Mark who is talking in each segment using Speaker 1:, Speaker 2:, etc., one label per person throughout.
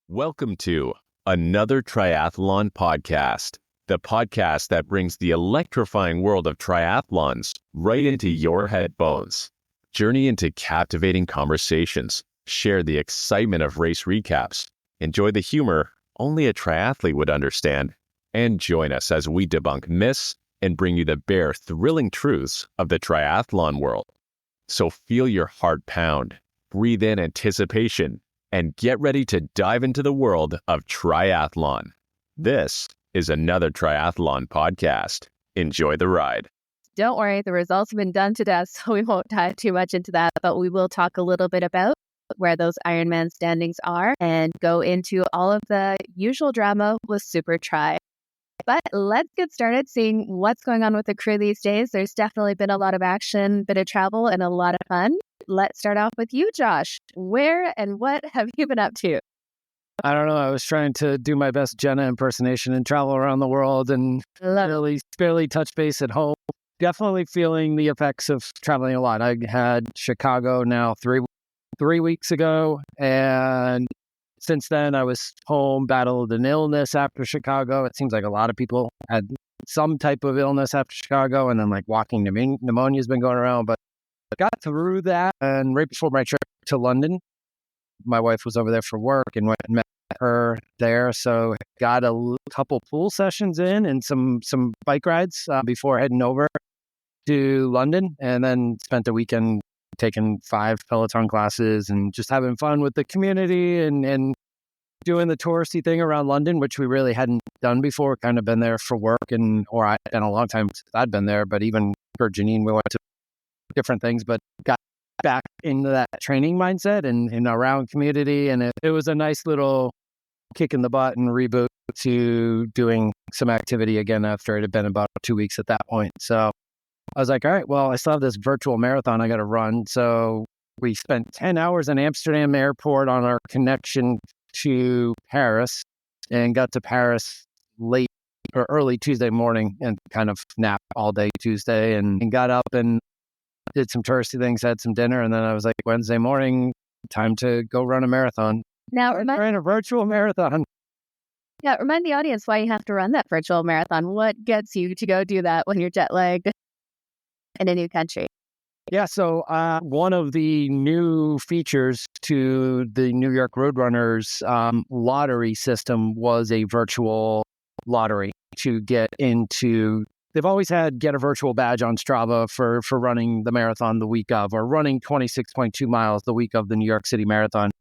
Speaker 1: Welcome to another Triathlon podcast, the podcast that brings the electrifying world of triathlons right into your headphones. Journey into captivating conversations, share the excitement of race recaps, enjoy the humor only a triathlete would understand, and join us as we debunk myths and bring you the bare, thrilling truths of the triathlon world. So feel your heart pound, breathe in anticipation, and get ready to dive into the world of triathlon. This is another Triathlon podcast. Enjoy the ride.
Speaker 2: Don't worry, the results have been done to death, so we won't dive too much into that, but we will talk a little bit about where those Ironman standings are and go into all of the usual drama with supertri. But let's get started seeing what's going on with the crew these days. There's definitely been a lot of action, bit of travel, and a lot of fun. Let's start off with you, Josh. Where and what have you been up to?
Speaker 3: I don't know. I was trying to do my best Jenna impersonation and travel around the world and barely touch base at home. Definitely feeling the effects of traveling a lot. I had Chicago now three weeks ago, and since then I was home, battled an illness after Chicago. It seems like a lot of people had some type of illness after Chicago, and then like walking pneumonia has been going around, but I got through that. And right before my trip to London, my wife was over there for work and went and met her there. So got a couple pool sessions in and some bike rides before heading over to London, and then spent a weekend taking 5 Peloton classes and just having fun with the community and doing the touristy thing around London, which we really hadn't done before. Kind of been there for work and a long time since I'd been there, but even for Janine, we went to different things, but got back into that training mindset and around community. And it was a nice little kick in the butt and reboot to doing some activity again after it had been about 2 weeks at that point. So I was like, all right, well, I still have this virtual marathon I got to run. So we spent 10 hours in Amsterdam airport on our connection to Paris and got to Paris late or early Tuesday morning and kind of napped all day Tuesday and got up and did some touristy things, had some dinner. And then I was like, Wednesday morning, time to go run a marathon.
Speaker 2: Now,
Speaker 3: ran a virtual marathon.
Speaker 2: Yeah, remind the audience why you have to run that virtual marathon. What gets you to go do that when you're jet lagged in a new country?
Speaker 3: Yeah, so one of the new features to the New York Roadrunners lottery system was a virtual lottery to get into. They've always had get a virtual badge on Strava for running the marathon the week of, or running 26.2 miles the week of the New York City Marathon.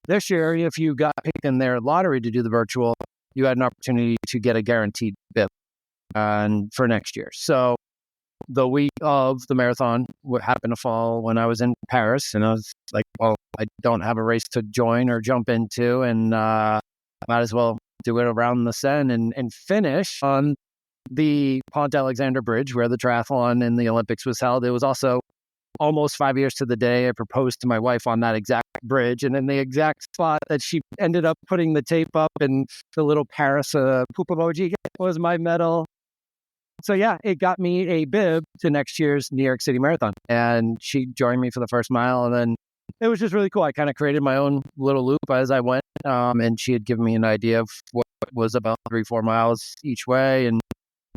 Speaker 3: This year, if you got picked in their lottery to do the virtual, you had an opportunity to get a guaranteed bib for next year. So the week of the marathon would happen to fall when I was in Paris, and I was like, well, I don't have a race to join or jump into, and might as well do it around the Seine and finish on the Pont Alexander Bridge where the triathlon and the Olympics was held. It was also almost 5 years to the day I proposed to my wife on that exact bridge, and in the exact spot that she ended up putting the tape up, and the little Paris poop emoji was my medal. So yeah, it got me a bib to next year's New York City Marathon, and she joined me for the first mile, and then it was just really cool. I kind of created my own little loop as I went, and she had given me an idea of what was about 3-4 miles each way, and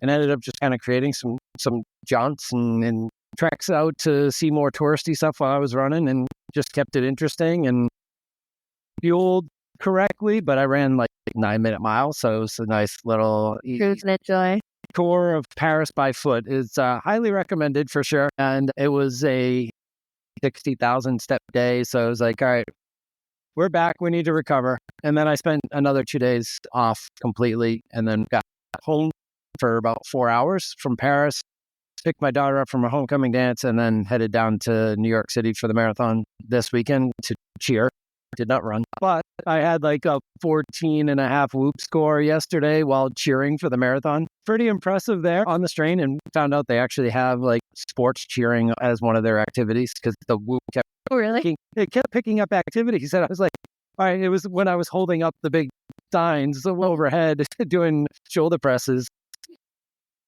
Speaker 3: ended up just kind of creating some jaunts and treks out to see more touristy stuff while I was running, and just kept it interesting and fueled correctly. But I ran like 9-minute miles, so it was a nice little
Speaker 2: Cruise and enjoy.
Speaker 3: tour of Paris by foot. It's highly recommended for sure. And it was a 60,000 step day. So I was like, all right, we're back. We need to recover. And then I spent another 2 days off completely, and then got home for about 4 hours from Paris, picked my daughter up from her homecoming dance, and then headed down to New York City for the marathon this weekend to cheer. Did not run, but I had like a 14.5 whoop score yesterday while cheering for the marathon. Pretty impressive there on the strain, and found out they actually have like sports cheering as one of their activities because the whoop kept picking up activities. And I was like, all right, it was when I was holding up the big signs overhead doing shoulder presses.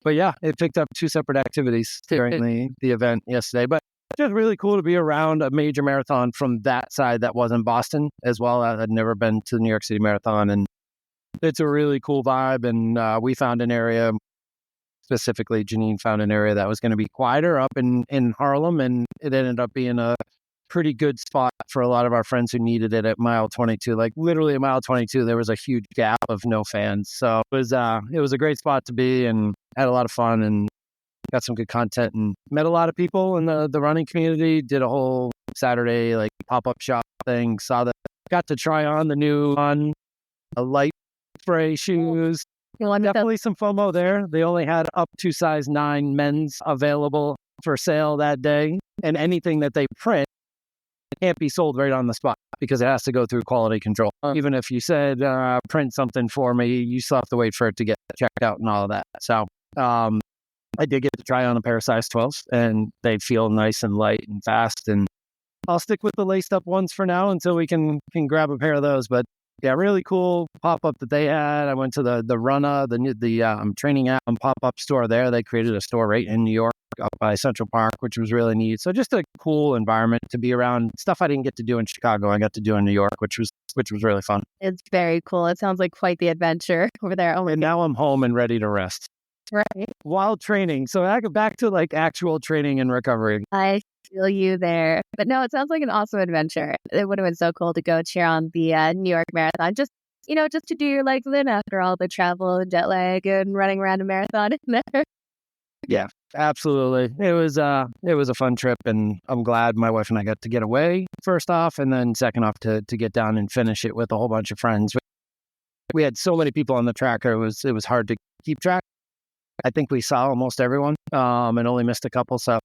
Speaker 3: But yeah, it picked up 2 separate activities during the event yesterday. But just really cool to be around a major marathon from that side that wasn't Boston as well. I had never been to the New York City Marathon, and it's a really cool vibe. And we found an area, specifically Janine found an area that was going to be quieter up in Harlem, and it ended up being a pretty good spot for a lot of our friends who needed it at mile 22. Like literally at mile 22, there was a huge gap of no fans. So it was a great spot to be, and had a lot of fun and got some good content and met a lot of people in the running community. Did a whole Saturday like pop-up shop thing. Got to try on the new light spray shoes. Definitely some FOMO there. They only had up to size 9 men's available for sale that day, and anything that they print can't be sold right on the spot because it has to go through quality control. Even if you said, print something for me, you still have to wait for it to get checked out and all of that. So I did get to try on a pair of size 12s, and they feel nice and light and fast. And I'll stick with the laced up ones for now until we can grab a pair of those. But yeah, really cool pop-up that they had. I went to the Runna, the training app pop-up store there. They created a store right in New York up by Central Park, which was really neat. So just a cool environment to be around. Stuff I didn't get to do in Chicago, I got to do in New York, which was really fun.
Speaker 2: It's very cool. It sounds like quite the adventure over there. Oh my
Speaker 3: And now I'm home and ready to rest.
Speaker 2: Right.
Speaker 3: While training. So I go back to like actual training and recovery.
Speaker 2: I feel you there. But no, it sounds like an awesome adventure. It would have been so cool to go cheer on the New York Marathon. Just to do your legs in after all the travel and jet lag and running around a marathon in there.
Speaker 3: Yeah, absolutely. It was a fun trip, and I'm glad my wife and I got to get away first off, and then second off to get down and finish it with a whole bunch of friends. We had so many people on the tracker, it was hard to keep track. I think we saw almost everyone, and only missed a couple, so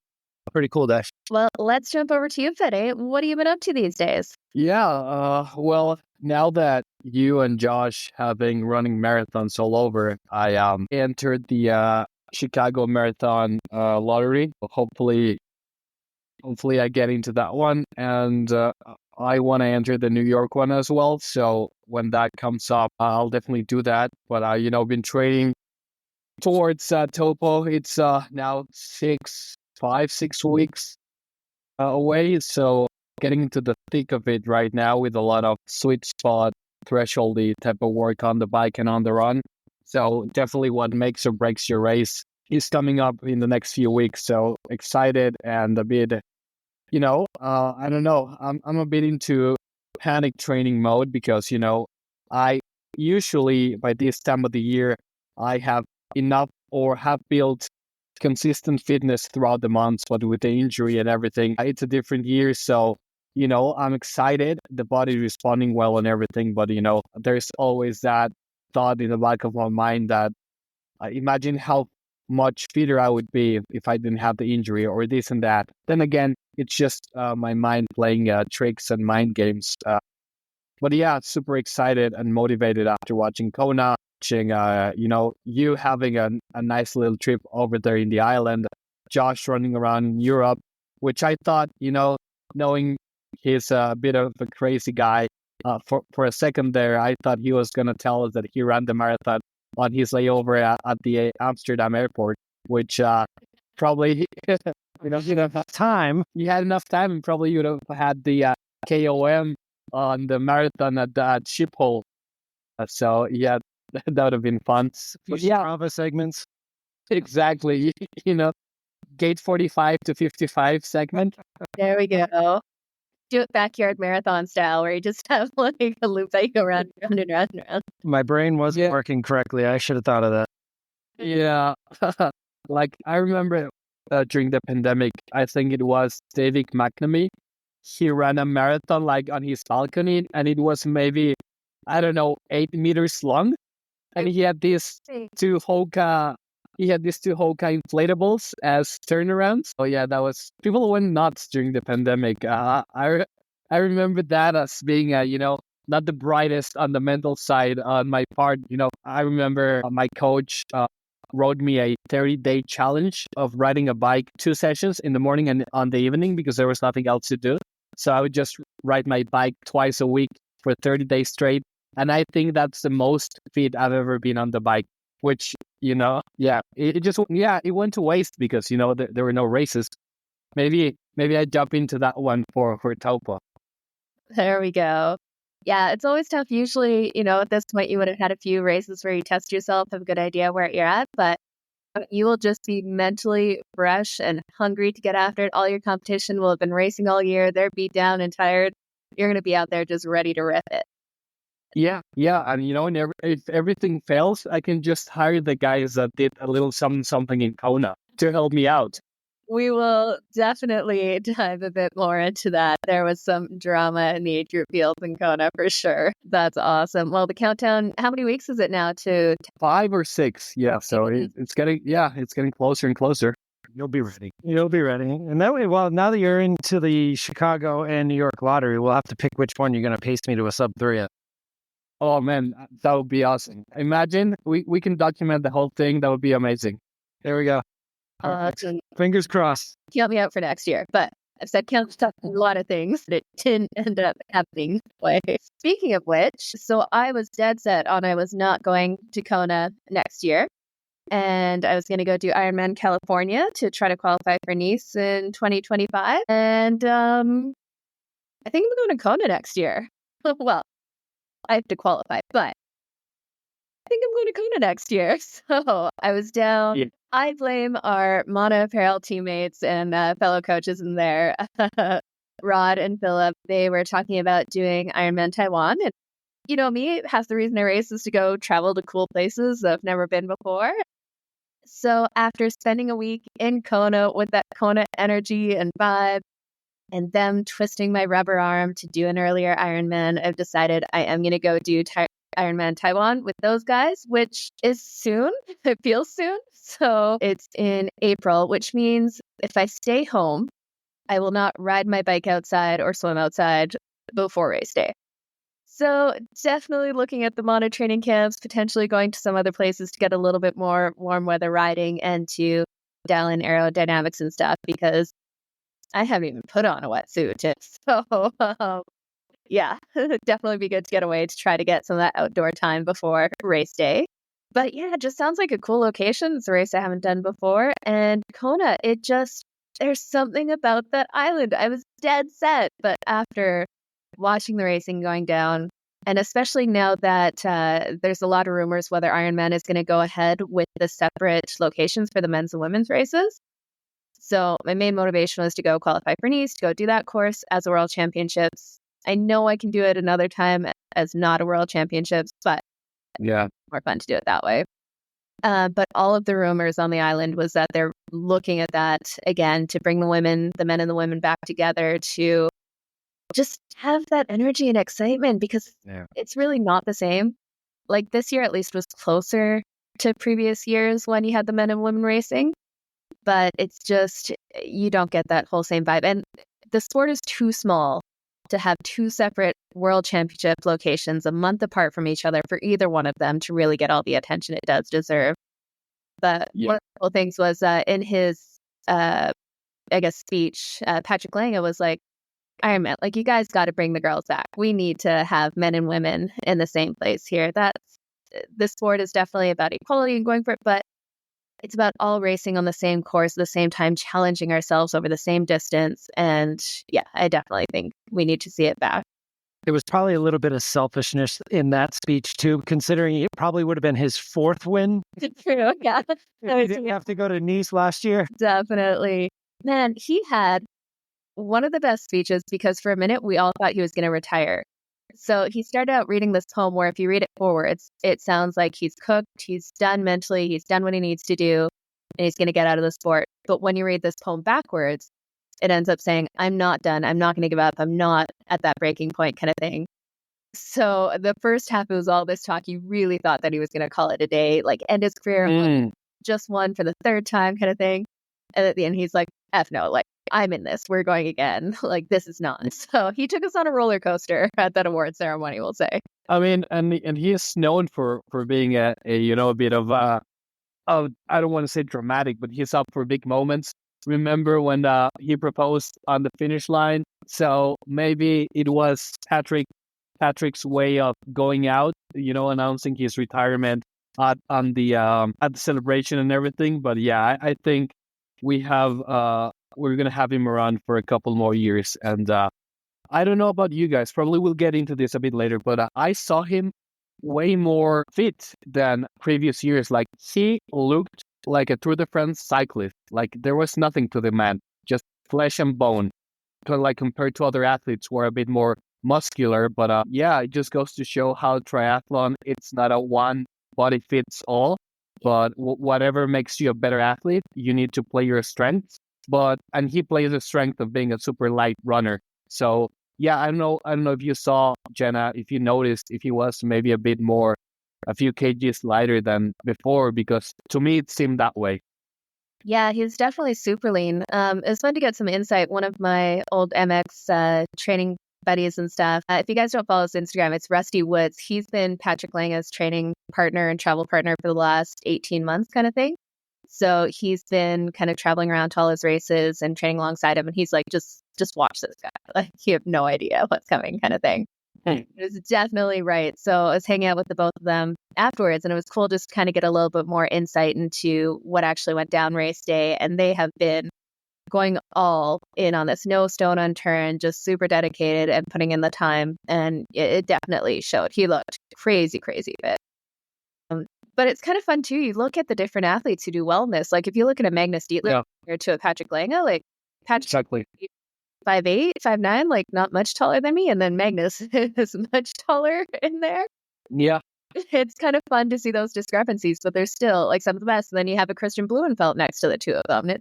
Speaker 3: pretty cool day.
Speaker 2: Well, let's jump over to you, Fede. What have you been up to these days?
Speaker 4: Yeah, well, now that you and Josh have been running marathons all over, I entered the Chicago Marathon lottery. Hopefully I get into that one, and I want to enter the New York one as well. So when that comes up, I'll definitely do that. But been training towards Topo. It's now 6 weeks away. So getting into the thick of it right now with a lot of sweet spot thresholdy type of work on the bike and on the run. So definitely what makes or breaks your race is coming up in the next few weeks. So excited and a bit, I don't know. I'm a bit into panic training mode because, I usually by this time of the year, I have enough or have built consistent fitness throughout the months, but with the injury and everything, it's a different year. So, I'm excited, the body responding well and everything, but, there's always that thought in the back of my mind that imagine how much fitter I would be if I didn't have the injury or this and that. Then again, it's just my mind playing tricks and mind games. But yeah, super excited and motivated after watching Kona, watching, you having a nice little trip over there in the island, Josh running around Europe, which I thought, knowing he's a bit of a crazy guy, for a second there, I thought he was going to tell us that he ran the marathon on his layover at the Amsterdam airport, which probably, enough time. You had enough time and probably you'd have had the KOM on the marathon at Schiphol. So yeah, that would have been fun.
Speaker 3: But yeah, Strava segments.
Speaker 4: Exactly. Gate 45 to 55 segment.
Speaker 2: There we go. Do it backyard marathon style where you just have like a loop that you go around and around and around.
Speaker 3: My brain wasn't working correctly. I should have thought of that.
Speaker 4: Yeah. Like I remember during the pandemic, I think it was David McNamee. He ran a marathon like on his balcony, and it was maybe, 8 meters long. And he had these two Hoka inflatables as turnarounds. So yeah, people went nuts during the pandemic. I remember that as being not the brightest on the mental side on my part. I remember my coach wrote me a 30-day challenge of riding a bike 2 sessions in the morning and on the evening because there was nothing else to do. So I would just ride my bike twice a week for 30 days straight. And I think that's the most fit I've ever been on the bike, which, it went to waste because, there were no races. maybe I jump into that one for Taupo.
Speaker 2: There we go. Yeah, it's always tough. Usually, at this point, you would have had a few races where you test yourself, have a good idea where you're at, but you will just be mentally fresh and hungry to get after it. All your competition will have been racing all year. They're beat down and tired. You're going to be out there just ready to rip it.
Speaker 4: Yeah. And if everything fails, I can just hire the guys that did a little something in Kona to help me out.
Speaker 2: We will definitely dive a bit more into that. There was some drama in the age group fields in Kona for sure. That's awesome. Well, the countdown, how many weeks is it now to
Speaker 4: 5 or 6? Yeah. So it's getting closer and closer.
Speaker 3: You'll be ready. And that way, well, now that you're into the Chicago and New York lottery, we'll have to pick which one you're going to pace me to a sub 3 at.
Speaker 4: Oh man, that would be awesome. Imagine we can document the whole thing. That would be amazing.
Speaker 3: There we go. Fingers crossed.
Speaker 2: Count me out for next year. But I've said count a lot of things that it didn't end up happening that way. Speaking of which, so I was dead set on I was not going to Kona next year. And I was going to go do Ironman California to try to qualify for Nice in 2025. And I think I'm going to Kona next year. Well, I have to qualify, but I think I'm going to Kona next year. So I was down. Yeah. I blame our Mono Apparel teammates and fellow coaches in there, Rod and Philip. They were talking about doing Ironman Taiwan. And me, half the reason I race is to go travel to cool places I've never been before. So after spending a week in Kona with that Kona energy and vibe, and them twisting my rubber arm to do an earlier Ironman, I've decided I am going to go do Ironman Taiwan with those guys, which is soon. It feels soon. So it's in April, which means if I stay home, I will not ride my bike outside or swim outside before race day. So definitely looking at the mono training camps, potentially going to some other places to get a little bit more warm weather riding and to dial in aerodynamics and stuff, because I haven't even put on a wetsuit. So yeah, definitely be good to get away to try to get some of that outdoor time before race day. But yeah, it just sounds like a cool location. It's a race I haven't done before. And Kona, there's something about that island. I was dead set. But after watching the racing going down, and especially now that there's a lot of rumors whether Ironman is going to go ahead with the separate locations for the men's and women's races. So my main motivation was to go qualify for Nice, to go do that course as a World Championships. I know I can do it another time as not a World Championships, but
Speaker 4: yeah,
Speaker 2: more fun to do it that way. But all of the rumors on the island was that they're looking at that again to bring the men and the women back together to just have that energy and excitement, because it's really not the same. Like this year at least was closer to previous years when you had the men and women racing, but it's just, you don't get that whole same vibe. And the sport is too small to have two separate world championship locations a month apart from each other for either one of them to really get all the attention it does deserve. But one of the cool things was in his, speech, Patrick Lange was like, Ironman, like, you guys got to bring the girls back. We need to have men and women in the same place here. The sport is definitely about equality and going for it, but it's about all racing on the same course at the same time, challenging ourselves over the same distance. And yeah, I definitely think we need to see it back.
Speaker 3: There was probably a little bit of selfishness in that speech too, considering it probably would have been his 4th win.
Speaker 2: True, yeah.
Speaker 3: He didn't have to go to Nice last year.
Speaker 2: Definitely. Man, he had one of the best speeches, because for a minute we all thought he was going to retire. So he started out reading this poem where if you read it forwards, it sounds like he's cooked, he's done mentally, he's done what he needs to do, and he's going to get out of the sport. But when you read this poem backwards, it ends up saying, I'm not done, I'm not going to give up, I'm not at that breaking point kind of thing. So the first half, it was all this talk. You really thought that he was going to call it a day, like end his career, just won for the 3rd time kind of thing. And at the end, he's like, F no, like, I'm in this. We're going again. Like, this is not. So he took us on a roller coaster at that award ceremony, we'll say.
Speaker 4: I mean, and he is known for being a bit of I don't want to say dramatic, but he's up for big moments. Remember when he proposed on the finish line? So maybe it was Patrick's way of going out, announcing his retirement at the celebration and everything. But yeah, I think we have we're going to have him around for a couple more years. And I don't know about you guys. Probably we'll get into this a bit later, but I saw him way more fit than previous years. Like he looked like a Tour de France cyclist. Like there was nothing to the man, just flesh and bone. Like compared to other athletes who are a bit more muscular. But yeah, it just goes to show how triathlon, it's not a one body fits all, but whatever makes you a better athlete, you need to play your strengths. And he plays the strength of being a super light runner. So yeah, I don't know if you saw, Jenna, if you noticed if he was maybe a few kgs lighter than before, because to me it seemed that way.
Speaker 2: Yeah, he's definitely super lean. It's fun to get some insight. One of my old MX training buddies and stuff, if you guys don't follow his Instagram, it's Rusty Woods. He's been Patrick Lange's training partner and travel partner for the last 18 months kind of thing. So he's been kind of traveling around to all his races and training alongside him. And he's like, just watch this guy. Like, you have no idea what's coming kind of thing. It's definitely right. So I was hanging out with the both of them afterwards, and it was cool just to kind of get a little bit more insight into what actually went down race day. And they have been going all in on this, no stone unturned, just super dedicated and putting in the time. And it definitely showed. He looked crazy fit. But it's kind of fun too. You look at the different athletes who do well in this. Like if you look at a Magnus Dietler compared to a Patrick Lange, like Patrick
Speaker 4: Exactly.
Speaker 2: 5'8", 5'9", like not much taller than me. And then Magnus is much taller in there.
Speaker 4: Yeah.
Speaker 2: It's kind of fun to see those discrepancies, but they're still like some of the best. And then you have a Christian Blumenfeld next to the two of them. And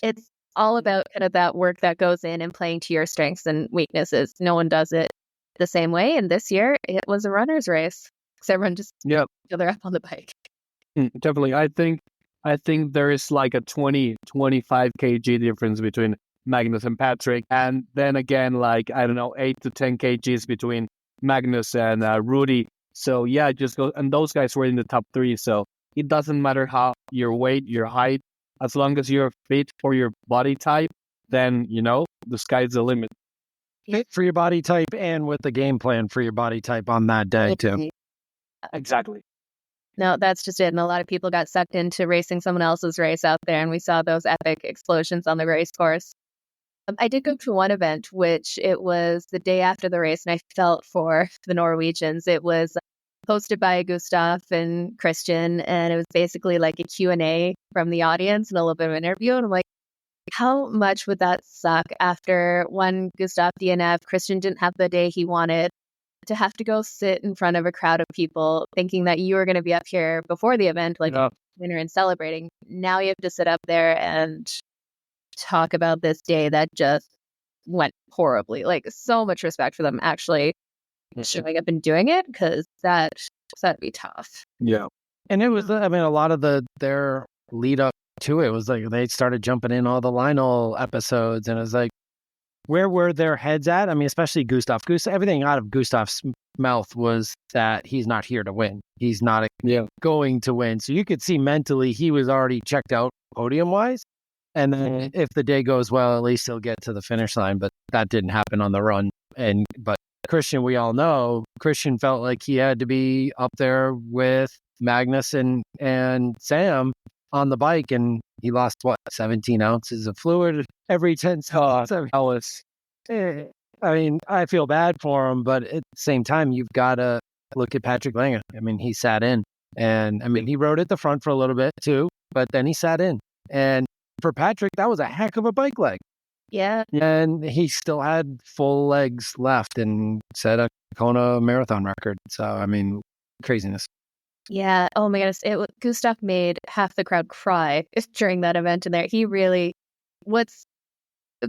Speaker 2: it's all about kind of that work that goes in and playing to your strengths and weaknesses. No one does it the same way. And this year it was a runner's race because everyone just each other up on the bike.
Speaker 4: Definitely. I think there is like a 25 kg difference between Magnus and Patrick. And then again, like, I don't know, 8 to 10 kgs between Magnus and Rudy. So yeah, just go. And those guys were in the top 3. So it doesn't matter how your weight, your height, as long as you're fit for your body type, then, the sky's the limit.
Speaker 3: Fit for your body type and with the game plan for your body type on that day too.
Speaker 4: Exactly.
Speaker 2: No, that's just it. And a lot of people got sucked into racing someone else's race out there. And we saw those epic explosions on the race course. I did go to one event, which it was the day after the race, and I felt for the Norwegians. It was hosted by Gustav and Christian, and it was basically like a Q&A from the audience and a little bit of an interview. And I'm like, how much would that suck after one Gustav DNF, Christian didn't have the day he wanted, to have to go sit in front of a crowd of people thinking that you were going to be up here before the event, like winner and celebrating. Now you have to sit up there and talk about this day that just went horribly. Like, so much respect for them actually showing up and doing it, because that'd be tough.
Speaker 4: Yeah.
Speaker 3: And it was, I mean, a lot of their lead up to it was like they started jumping in all the Lionel episodes, and it was like, where were their heads at? I mean, especially Gustav. Everything out of Gustav's mouth was that he's not here to win. He's not going to win. So you could see mentally he was already checked out podium wise. And then if the day goes well, at least he'll get to the finish line. But that didn't happen on the run. But Christian, we all know, Christian felt like he had to be up there with Magnus and Sam on the bike. And he lost, 17 ounces of fluid every 10 seconds. I mean, I feel bad for him. But at the same time, you've got to look at Patrick Lange. I mean, he sat in. And I mean, he rode at the front for a little bit too. But then he sat in. And for Patrick, that was a heck of a bike leg.
Speaker 2: Yeah.
Speaker 3: And he still had full legs left and set a Kona marathon record. So, I mean, craziness.
Speaker 2: Yeah. Oh my goodness. Gustav made half the crowd cry during that event in there. What's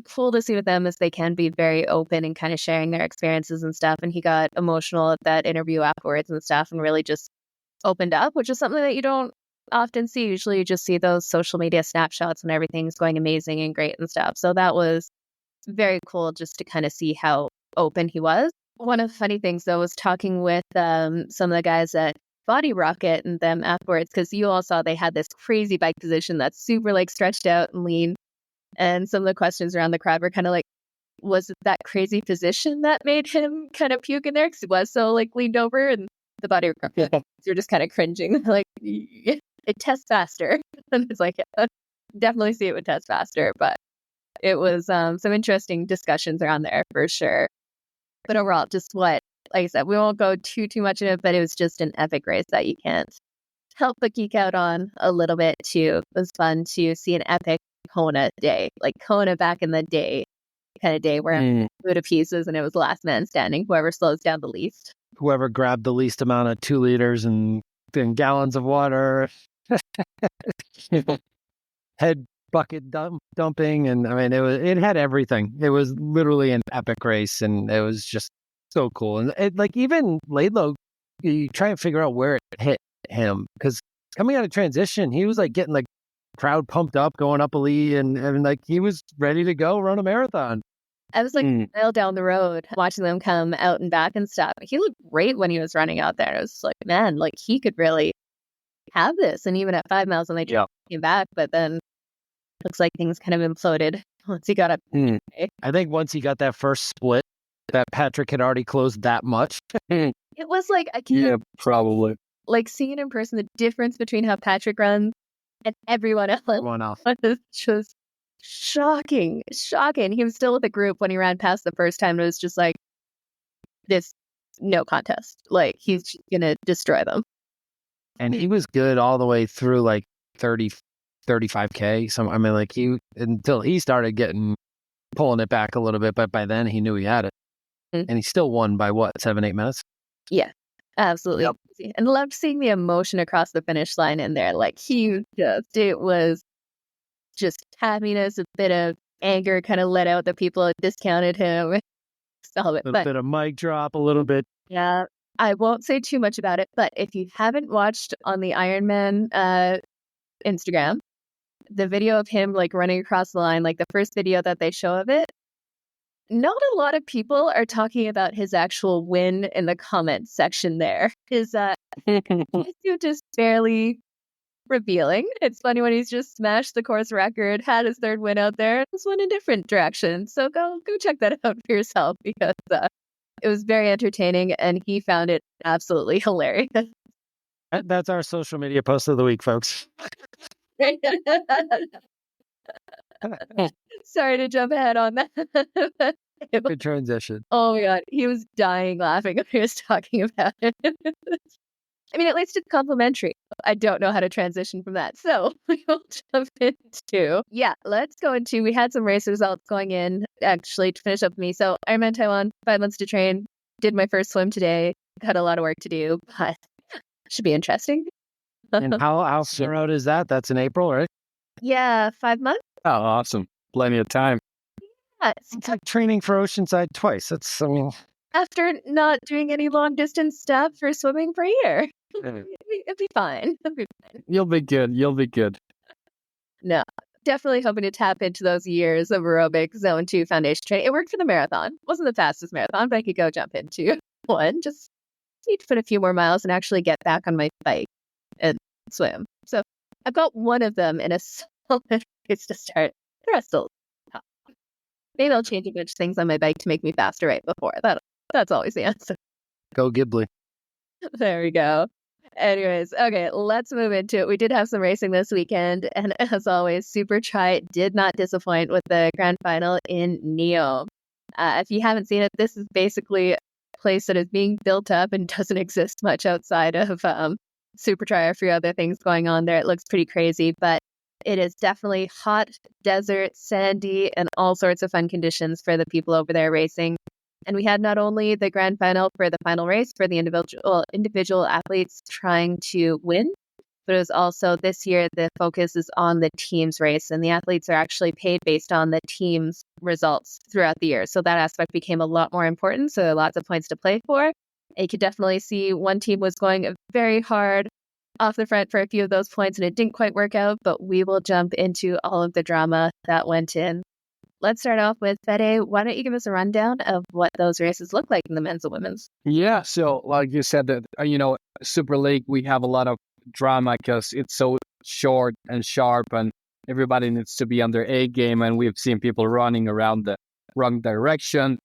Speaker 2: cool to see with them is they can be very open and kind of sharing their experiences and stuff. And he got emotional at that interview afterwards and stuff and really just opened up, which is something that you don't often see. Usually you just see those social media snapshots and everything's going amazing and great and stuff. So that was very cool just to kind of see how open he was. One of the funny things though was talking with some of the guys at Body Rocket and them afterwards, because you all saw they had this crazy bike position that's super like stretched out and lean. And some of the questions around the crowd were kind of like, was it that crazy position that made him kind of puke in there? Because he was so like leaned over, and the Body Rocket, you're just kind of cringing. Like, it tests faster. And it's like, definitely see it would test faster, but it was some interesting discussions around there for sure. But overall, just like I said, we won't go too much in it, but it was just an epic race that you can't help but geek out on a little bit too. It was fun to see an epic Kona day, like Kona back in the day kind of day where it blew to pieces and it was last man standing, whoever slows down the least.
Speaker 3: Whoever grabbed the least amount of 2 liters and gallons of water. Head bucket dumping, and I mean it had everything. It was literally an epic race, and it was just so cool. And it, like even Laidlow, you try and figure out where it hit him because coming out of transition, he was like getting like crowd pumped up, going up a lead, and like he was ready to go run a marathon.
Speaker 2: I was like a mile down the road watching them come out and back and stuff. He looked great when he was running out there. I was like, man, like he could really have this. And even at 5 miles, and they just came back, but then looks like things kind of imploded once he got up.
Speaker 3: I think once he got that first split, that Patrick had already closed that much.
Speaker 2: It was like, I can't,
Speaker 4: probably.
Speaker 2: like seeing it in person, the difference between how Patrick runs and everyone else was just shocking. He was still with the group when he ran past the first time. It was just like, this, no contest. Like, he's just going to destroy them.
Speaker 3: And he was good all the way through like 30, 35K. So, I mean, like until he started pulling it back a little bit, but by then he knew he had it. And he still won by what, 7-8 minutes?
Speaker 2: Yeah, absolutely. Yep. And loved seeing the emotion across the finish line in there. Like it was just happiness, a bit of anger kind of let out the people that discounted him. All of it.
Speaker 3: A little bit of mic drop, a little bit.
Speaker 2: Yeah. I won't say too much about it, but if you haven't watched on the Ironman Instagram, the video of him like running across the line, like the first video that they show of it, not a lot of people are talking about his actual win in the comments section there. His just barely revealing. It's funny when he's just smashed the course record, had his third win out there, and just went in different directions. So go check that out for yourself because it was very entertaining and he found it absolutely hilarious.
Speaker 3: That's our social media post of the week, folks.
Speaker 2: Sorry to jump ahead on that.
Speaker 3: Good transition.
Speaker 2: Oh my God. He was dying laughing when he was talking about it. I mean, at least it's complimentary. I don't know how to transition from that. So we will jump into, let's go into, we had some race results going in actually to finish up with me. So Ironman Taiwan, 5 months to train, did my first swim today, got a lot of work to do, but should be interesting.
Speaker 3: And how far out is that? That's in April, right?
Speaker 2: Yeah, 5 months.
Speaker 4: Oh, awesome. Plenty of time.
Speaker 2: Yeah,
Speaker 3: it's like training for Oceanside twice.
Speaker 2: After not doing any long distance stuff for swimming for a year. It'll be fine.
Speaker 4: You'll be good.
Speaker 2: No, definitely hoping to tap into those years of aerobic zone 2 foundation training. It worked for the marathon. Wasn't the fastest marathon, but I could go jump into one. Just need to put a few more miles and actually get back on my bike and swim. So I've got one of them in a solid place to start. The rest will top. Maybe I'll change a bunch of things on my bike to make me faster right before. That's always the answer.
Speaker 3: Go Ghibli.
Speaker 2: There we go. Anyways, okay, let's move into it. We did have some racing this weekend, and as always, supertri did not disappoint with the grand final in Neom. If you haven't seen it, this is basically a place that is being built up and doesn't exist much outside of supertri or a few other things going on there. It looks pretty crazy, but it is definitely hot, desert, sandy, and all sorts of fun conditions for the people over there racing. And we had not only the grand final for the final race for the individual athletes trying to win, but it was also this year the focus is on the team's race, and the athletes are actually paid based on the team's results throughout the year. So that aspect became a lot more important. So lots of points to play for. You could definitely see one team was going very hard off the front for a few of those points, and it didn't quite work out, but we will jump into all of the drama that went in. Let's start off with Fede. Why don't you give us a rundown of what those races look like in the men's and women's?
Speaker 4: Yeah, so like you said, that Super League, we have a lot of drama because it's so short and sharp, and everybody needs to be on their A game. And we've seen people running around the wrong direction,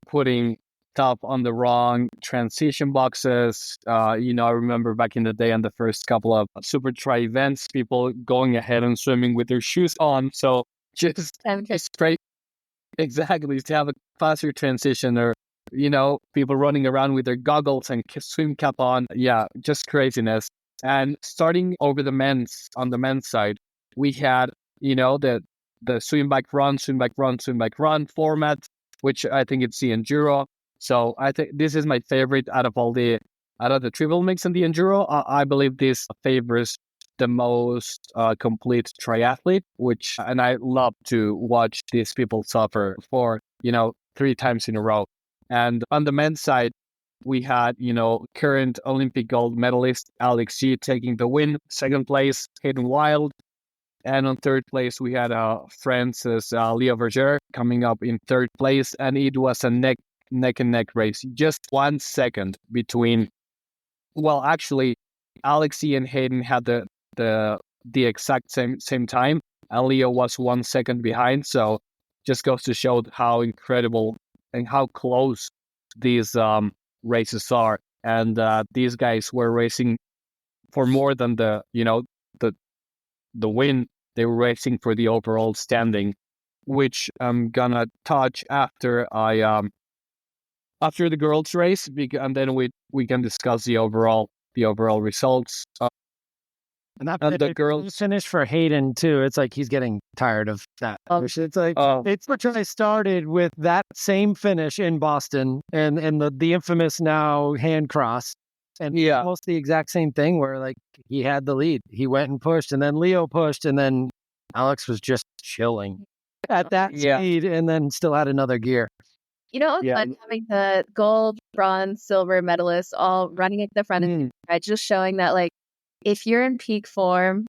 Speaker 4: putting tough on the wrong transition boxes. I remember back in the day on the first couple of supertri events, people going ahead and swimming with their shoes on. So just straight, exactly, to have a faster transition, or people running around with their goggles and swim cap on. Yeah, just craziness. And starting over on the men's side, we had, the swim bike run, swim bike run, swim bike run format, which I think it's the enduro. So I think this is my favorite out of the triple mix and the enduro. I believe this favors the most complete triathlete, and I love to watch these people suffer for 3 times in a row. And on the men's side, we had current Olympic gold medalist Alex G taking the win, second place Hayden Wild, and on third place we had Francis Leo Verger coming up in third place, and it was a neck and neck race, just 1 second between. Well, actually, Alex G and Hayden had the exact same time, and Leo was 1 second behind. So just goes to show how incredible and how close these races are. And these guys were racing for more than the win. They were racing for the overall standing, which I'm gonna touch after after the girls' race, and then we can discuss the overall results.
Speaker 3: And that
Speaker 4: the girls
Speaker 3: finish for Hayden too. It's like he's getting tired of that. It's like it's which I started with that same finish in Boston, and the infamous now hand cross, and almost the exact same thing where like he had the lead, he went and pushed, and then Leo pushed, and then Alex was just chilling at that speed, and then still had another gear.
Speaker 2: Fun having the gold, bronze, silver medalists all running at the front of right? Just showing that, like, if you're in peak form,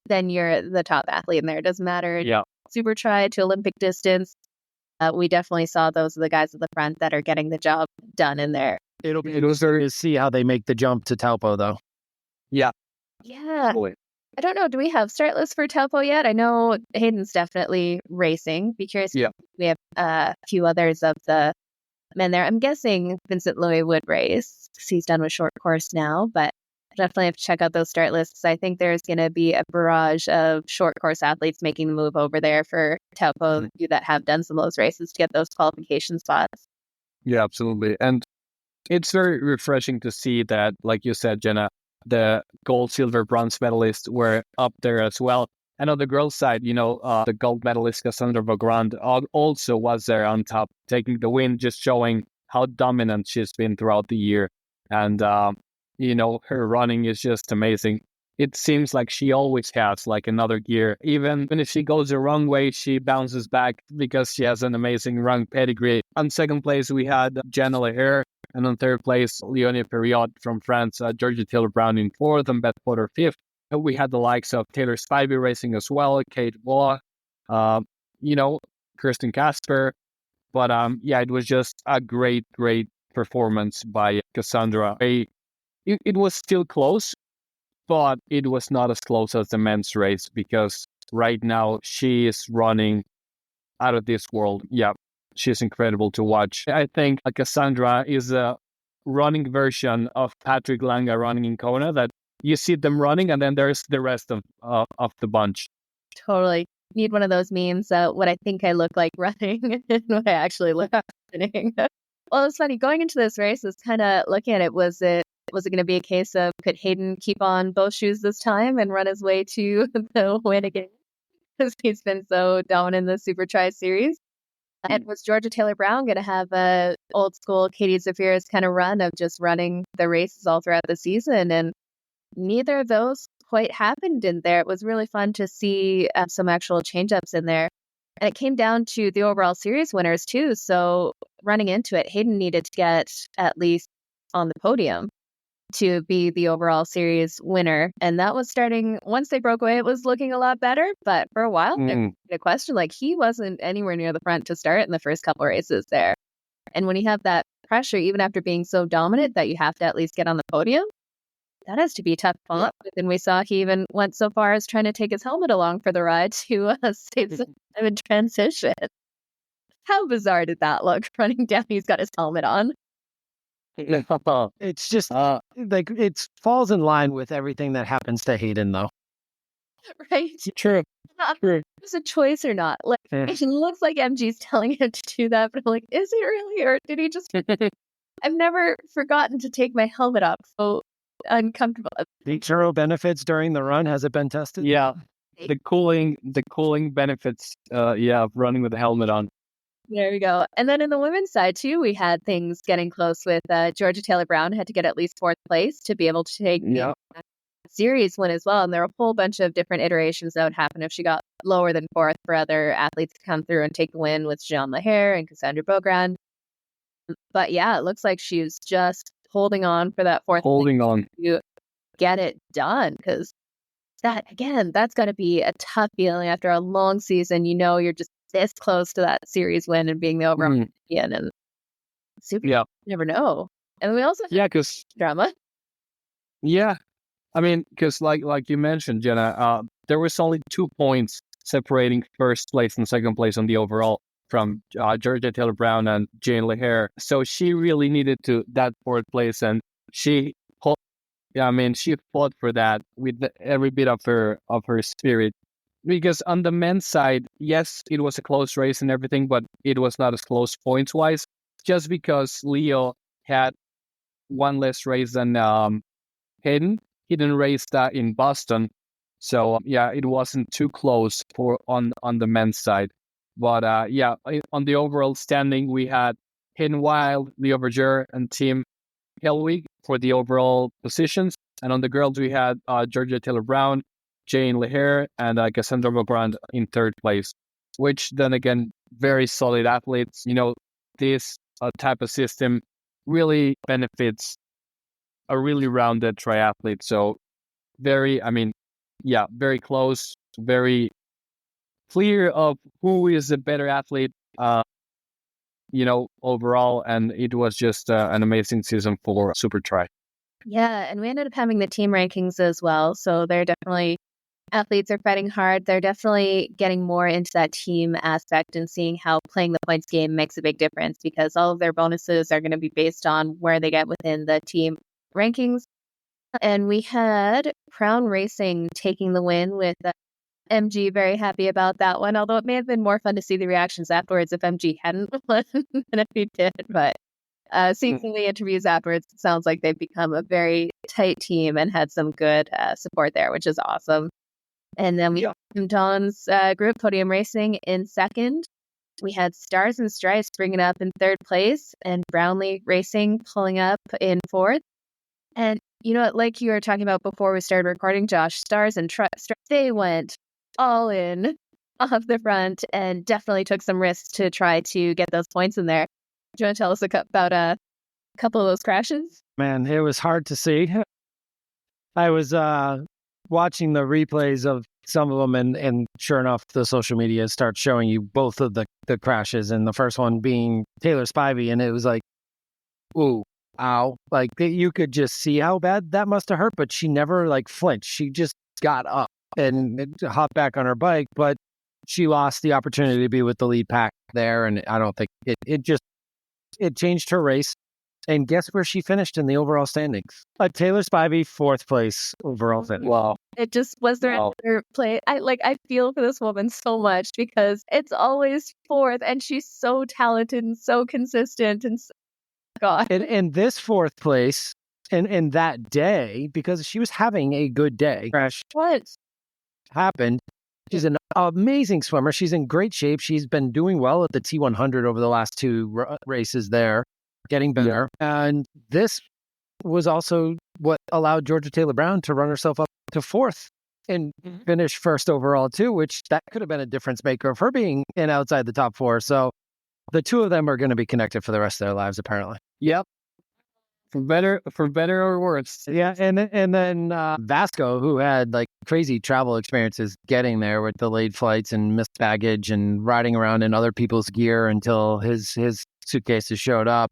Speaker 2: then you're the top athlete in there. It doesn't matter. Super tri to Olympic distance. We definitely saw those are the guys at the front that are getting the job done in there.
Speaker 3: It'll be interesting to see how they make the jump to Taupo, though.
Speaker 2: Yeah. I don't know. Do we have start lists for Taupo yet? I know Hayden's definitely racing. Be curious.
Speaker 4: Yeah.
Speaker 2: We have a few others of the men there. I'm guessing Vincent Louis would race because he's done with short course now, but definitely have to check out those start lists. I think there's going to be a barrage of short course athletes making the move over there for Taupo, you that have done some of those races to get those qualification spots.
Speaker 4: Yeah, absolutely. And it's very refreshing to see that, like you said, Jenna, the gold, silver, bronze medalists were up there as well. And on the girls' side, the gold medalist Cassandra Vagrand also was there on top, taking the win, just showing how dominant she's been throughout the year. And, her running is just amazing. It seems like she always has like another gear. Even if she goes the wrong way, she bounces back because she has an amazing run pedigree. On second place, we had Jenna Leher. And on third place, Leonie Perriot from France, Georgia Taylor-Brown in fourth, and Beth Potter fifth. And we had the likes of Taylor Spivey racing as well, Kate Waugh, Kirsten Casper. But it was just a great performance by Cassandra. It was still close, but it was not as close as the men's race because right now she is running out of this world. Yeah. She's incredible to watch. I think Cassandra is a running version of Patrick Langa running in Kona, that you see them running and then there's the rest of the bunch.
Speaker 2: Totally. Need one of those memes, what I think I look like running and what I actually look like running. Well, it's funny. Going into this race, is kind of looking at it, was it going to be a case of could Hayden keep on both shoes this time and run his way to the win again? Because he's been so dominant in the Super Tri series. And was Georgia Taylor-Brown going to have a old school Katie Zafiris kind of run of just running the races all throughout the season? And neither of those quite happened in there. It was really fun to see some actual change-ups in there. And it came down to the overall series winners too. So running into it, Hayden needed to get at least on the podium to be the overall series winner. And that was starting, once they broke away, it was looking a lot better. But for a while, the question, like, he wasn't anywhere near the front to start in the first couple races there. And when you have that pressure, even after being so dominant that you have to at least get on the podium, that has to be tough. And we saw he even went so far as trying to take his helmet along for the ride to save some time in transition. How bizarre did that look? Running down, he's got his helmet on.
Speaker 3: It's just like it falls in line with everything that happens to Hayden, though.
Speaker 2: Right?
Speaker 4: True. True.
Speaker 2: Is a choice or not? Like, it looks like MG's telling him to do that, but I'm like, is it really? Or did he just... I've never forgotten to take my helmet off. So uncomfortable.
Speaker 3: The churro benefits during the run, has it been tested?
Speaker 4: Yeah. The cooling benefits, of running with the helmet on.
Speaker 2: There we go. And then in the women's side, too, we had things getting close with Georgia Taylor Brown had to get at least fourth place to be able to take the series win as well. And there are a whole bunch of different iterations that would happen if she got lower than fourth for other athletes to come through and take the win with Jean Lahair and Cassandra Beaugrand. But yeah, it looks like she was just holding on for that fourth
Speaker 4: Holding on.
Speaker 2: to get it done, because that, again, that's got to be a tough feeling after a long season. You know, you're just this close to that series win and being the overall champion, and super.
Speaker 4: Yeah.
Speaker 2: You never know. And we also have
Speaker 4: because
Speaker 2: drama.
Speaker 4: Yeah, I mean, because like you mentioned, Jenna, there was only 2 points separating first place and second place on the overall from Georgia Taylor Brown and Jane Lahair. So she really needed that fourth place, and she fought for that with every bit of her spirit. Because on the men's side, yes, it was a close race and everything, but it was not as close points wise, just because Leo had one less race than Hayden. He didn't race that in Boston, so it wasn't too close on the men's side. But on the overall standing, we had Hayden Wild, Leo Berger, and Tim Helwig for the overall positions. And on the girls, we had Georgia Taylor Brown, Jane Lahair, and Cassandra Beaugrand in third place, which then again, very solid athletes. You know, this type of system really benefits a really rounded triathlete. So very close, very clear of who is the better athlete, overall. And it was just an amazing season for supertri.
Speaker 2: Yeah, and we ended up having the team rankings as well. So they're definitely, athletes are fighting hard. They're definitely getting more into that team aspect and seeing how playing the points game makes a big difference, because all of their bonuses are going to be based on where they get within the team rankings. And we had Crown Racing taking the win with MG, very happy about that one, although it may have been more fun to see the reactions afterwards if MG hadn't won than if he did. But seeing some of the interviews afterwards, it sounds like they've become a very tight team and had some good support there, which is awesome. And then we had Don's group, Podium Racing, in second. We had Stars and Stripes bringing up in third place, and Brownlee Racing pulling up in fourth. And you know, like you were talking about before we started recording, Josh, Stars and Stripes, they went all in off the front and definitely took some risks to try to get those points in there. Do you want to tell us about a couple of those crashes?
Speaker 3: Man, it was hard to see. I was watching the replays of some of them, and sure enough, the social media starts showing you both of the crashes, and the first one being Taylor Spivey, and it was like, ooh, ow. Like, you could just see how bad that must have hurt, but she never flinched. She just got up and hopped back on her bike, but she lost the opportunity to be with the lead pack there, and I don't think it changed her race. And guess where she finished in the overall standings? Taylor Spivey, fourth place overall finish.
Speaker 4: Wow.
Speaker 2: It just was there another play. I feel for this woman so much, because it's always fourth, and she's so talented and so consistent, and God.
Speaker 3: And this fourth place, and that day, because she was having a good day, crash happened. She's an amazing swimmer. She's in great shape. She's been doing well at the T100 over the last two races there, getting better. Yeah. And this was also what allowed Georgia Taylor Brown to run herself up to fourth and finish first overall too, which that could have been a difference maker of her being in outside the top four. So the two of them are going to be connected for the rest of their lives, apparently.
Speaker 4: Yep. For better or worse.
Speaker 3: Yeah, and then Vasco, who had crazy travel experiences getting there with delayed flights and missed baggage and riding around in other people's gear until his suitcases showed up.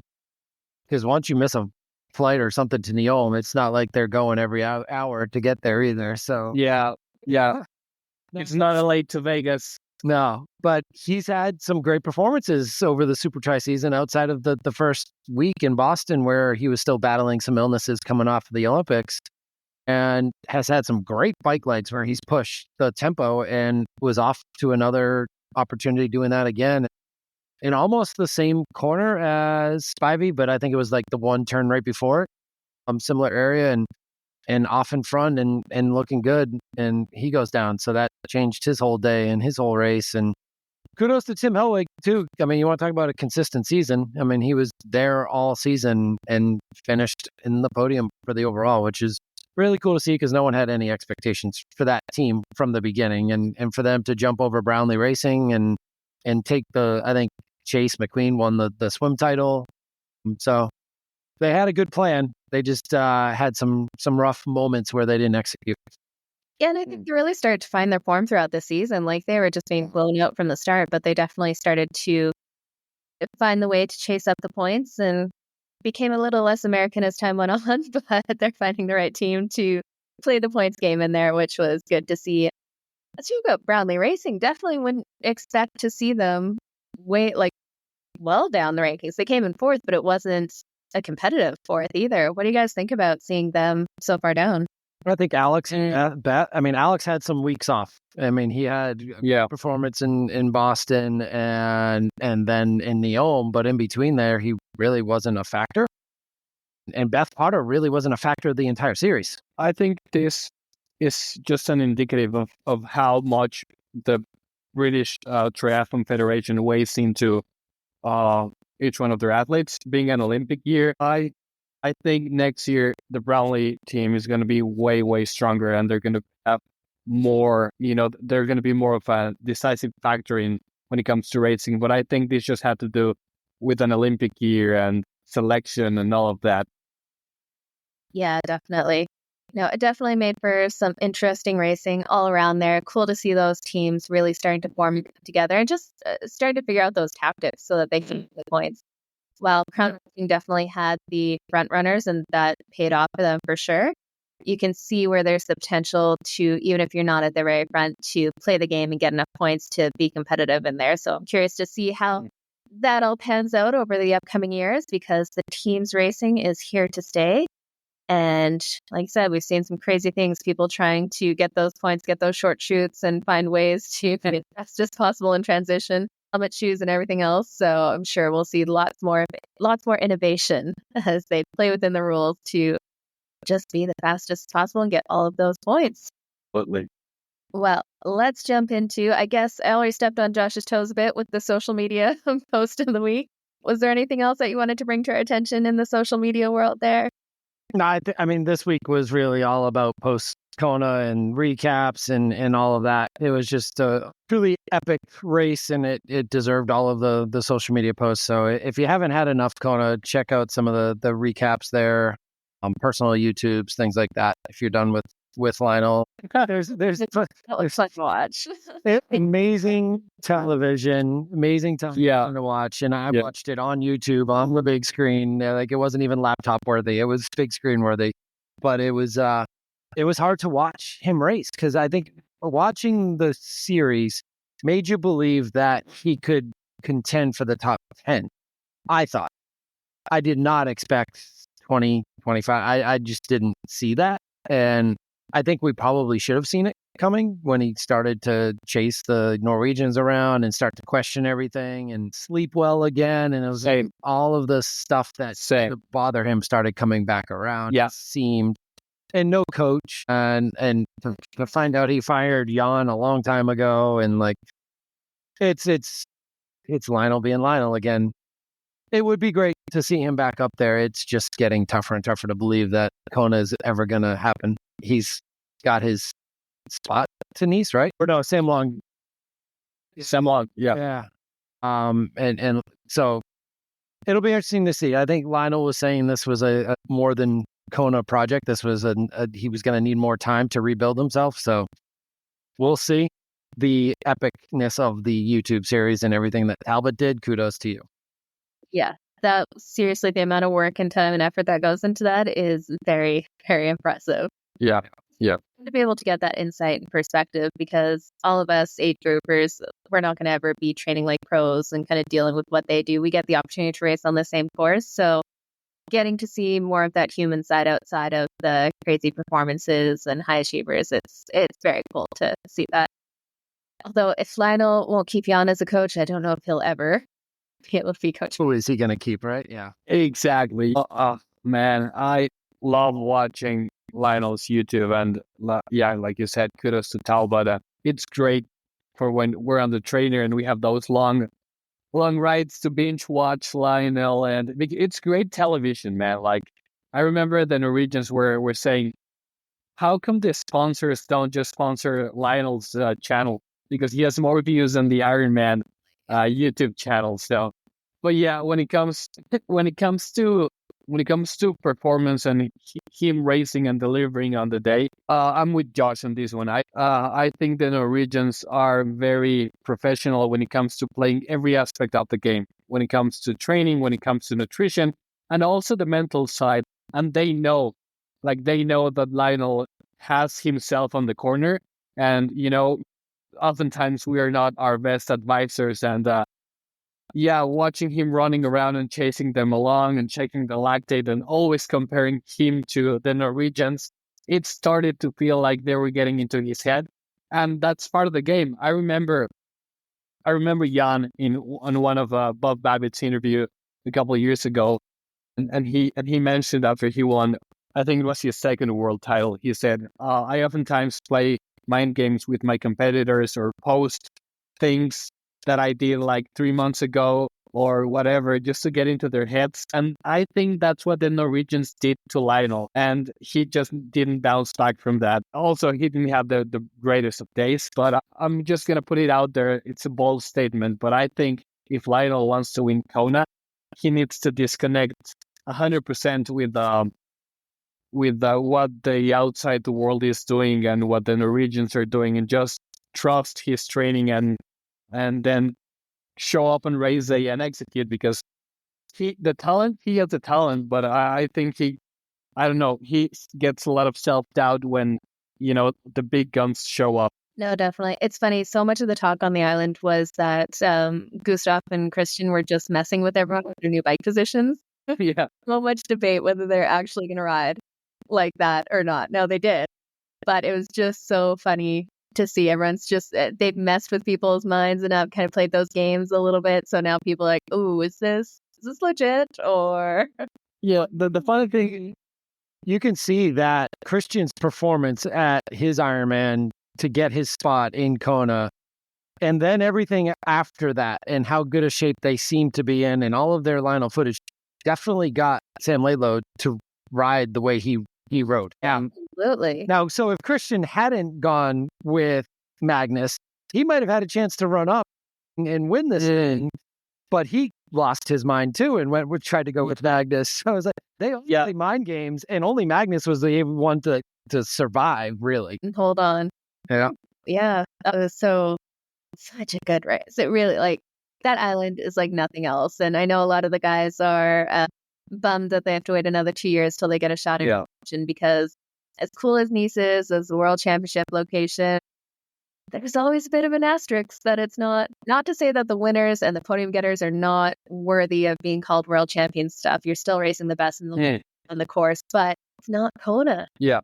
Speaker 3: Because once you miss a flight or something to Neom, it's not like they're going every hour to get there either. So
Speaker 4: yeah, it's not a late to Vegas.
Speaker 3: No, but he's had some great performances over the supertri season outside of the first week in Boston where he was still battling some illnesses coming off of the Olympics, and has had some great bike legs where he's pushed the tempo and was off to another opportunity doing that again in almost the same corner as Spivey, but I think it was like the one turn right before it, similar area, and off in front and looking good, and he goes down. So that changed his whole day and his whole race. And kudos to Tim Hellwig too. I mean, you want to talk about a consistent season. I mean, he was there all season and finished in the podium for the overall, which is really cool to see because no one had any expectations for that team from the beginning. And for them to jump over Brownlee Racing and take I think Chase McQueen won the swim title. So they had a good plan. They just had some rough moments where they didn't execute.
Speaker 2: Yeah, and I think they really started to find their form throughout the season. Like they were just being blown out from the start, but they definitely started to find the way to chase up the points and became a little less American as time went on, but they're finding the right team to play the points game in there, which was good to see. Let's talk about Brownlee Racing. Definitely wouldn't expect to see them well down the rankings. They came in fourth, but it wasn't a competitive fourth either. What do you guys think about seeing them so far down?
Speaker 3: I think Alex Alex had some weeks off. I mean, he had performance in Boston and then in Neom, but in between there, he really wasn't a factor. And Beth Potter really wasn't a factor of the entire series.
Speaker 4: I think this is just an indicative of how much the British Triathlon Federation weighs into each one of their athletes. Being an Olympic year, I think next year the Brownlee team is going to be way, way stronger, and they're going to have more, they're going to be more of a decisive factor when it comes to racing. But I think this just had to do with an Olympic year and selection and all of that.
Speaker 2: Yeah, definitely. No, it definitely made for some interesting racing all around there. Cool to see those teams really starting to form together and just starting to figure out those tactics so that they can get the points. While Crown Racing definitely had the front runners and that paid off for them for sure, you can see where there's the potential to, even if you're not at the very front, to play the game and get enough points to be competitive in there. So I'm curious to see how that all pans out over the upcoming years because the teams racing is here to stay. And like I said, we've seen some crazy things, people trying to get those points, get those short shoots and find ways to be as best as possible in transition, helmet shoes and everything else. So I'm sure we'll see lots more innovation as they play within the rules to just be the fastest possible and get all of those points.
Speaker 4: Absolutely.
Speaker 2: Well, let's jump into, I guess I already stepped on Josh's toes a bit with the social media post of the week. Was there anything else that you wanted to bring to our attention in the social media world there?
Speaker 3: No, I mean, this week was really all about post-Kona and recaps and all of that. It was just a truly epic race, and it deserved all of the social media posts. So if you haven't had enough Kona, check out some of the recaps there, personal YouTubes, things like that. If you're done with Lionel, there's
Speaker 2: That was fun to watch.
Speaker 3: amazing television to watch, and I watched it on YouTube on the big screen. Like it wasn't even laptop worthy; it was big screen worthy. But it was hard to watch him race because I think watching the series made you believe that he could contend for the top 10. I thought. I did not expect 20, 25. I just didn't see that, and I think we probably should have seen it coming when he started to chase the Norwegians around and start to question everything and sleep well again. And it was all of the stuff that bother him started coming back around.
Speaker 4: Yeah.
Speaker 3: It seemed, and no coach. And to find out he fired Jan a long time ago. And like, it's Lionel being Lionel again. It would be great to see him back up there. It's just getting tougher and tougher to believe that Kona is ever going to happen. He's got his spot to Nice, right? Or no, Sam Long.
Speaker 4: Yeah.
Speaker 3: And so it'll be interesting to see. I think Lionel was saying this was a more than Kona project. This was he was going to need more time to rebuild himself. So we'll see. The epicness of the YouTube series and everything that Talbot did, kudos to you.
Speaker 2: Yeah, that seriously, the amount of work and time and effort that goes into that is very, very impressive.
Speaker 4: Yeah. Yeah.
Speaker 2: To be able to get that insight and perspective, because all of us age groupers, we're not going to ever be training like pros and kind of dealing with what they do. We get the opportunity to race on the same course. So getting to see more of that human side outside of the crazy performances and high achievers, it's very cool to see that. Although if Lionel won't keep you on as a coach, I don't know if he'll ever be able to be coach.
Speaker 3: Who is he going to keep, right? Yeah.
Speaker 4: Exactly. Man, I love watching Lionel's YouTube, and yeah, like you said, kudos to Tal. But it's great for when we're on the trainer and we have those long rides to binge watch Lionel, and it's great television, man. Like I remember the Norwegians were saying, how come the sponsors don't just sponsor Lionel's channel, because he has more views than the Ironman YouTube channel. So, but yeah, when it comes to performance and him racing and delivering on the day, I'm with Josh on this one. I think the Norwegians are very professional when it comes to playing every aspect of the game, when it comes to training, when it comes to nutrition, and also the mental side. And they know that Lionel has himself on the corner, and oftentimes we are not our best advisors, and watching him running around and chasing them along and checking the lactate and always comparing him to the Norwegians, it started to feel like they were getting into his head. And that's part of the game. I remember Jan on one of Bob Babbitt's interview a couple of years ago, and he mentioned after he won, I think it was his second world title, he said, I oftentimes play mind games with my competitors or post things that I did like 3 months ago or whatever, just to get into their heads. And I think that's what the Norwegians did to Lionel. And he just didn't bounce back from that. Also, he didn't have the greatest of days, but I'm just going to put it out there. It's a bold statement, but I think if Lionel wants to win Kona, he needs to disconnect 100% with what the outside the world is doing and what the Norwegians are doing, and just trust his training and then show up on race day and execute, because he has the talent, but I think he gets a lot of self-doubt when, the big guns show up.
Speaker 2: No, definitely. It's funny. So much of the talk on the island was that Gustav and Christian were just messing with everyone with their new bike positions.
Speaker 4: Yeah.
Speaker 2: So much debate whether they're actually going to ride like that or not. No, they did. But it was just so funny to see everyone's just, they've messed with people's minds and have kind of played those games a little bit. So now people are like, oh, is this legit? Or
Speaker 3: Yeah, the funny thing, you can see that Christian's performance at his Ironman to get his spot in Kona, and then everything after that and how good a shape they seem to be in, and all of their Lionel footage definitely got Sam Laidlow to ride the way he rode.
Speaker 2: absolutely.
Speaker 3: Now, so if Christian hadn't gone with Magnus, he might have had a chance to run up and win this thing, but he lost his mind too and tried to go with Magnus. So I was like, they only play mind games, and only Magnus was the one to survive, really.
Speaker 2: Hold on.
Speaker 3: Yeah.
Speaker 2: Yeah, that was such a good race. It really, like, that island is like nothing else. And I know a lot of the guys are bummed that they have to wait another 2 years till they get a shot at competition, because as cool as Nice is as the World Championship location, there's always a bit of an asterisk that it's not to say that the winners and the podium getters are not worthy of being called world champion stuff. You're still racing the best on the course, but it's not Kona.
Speaker 4: Yeah.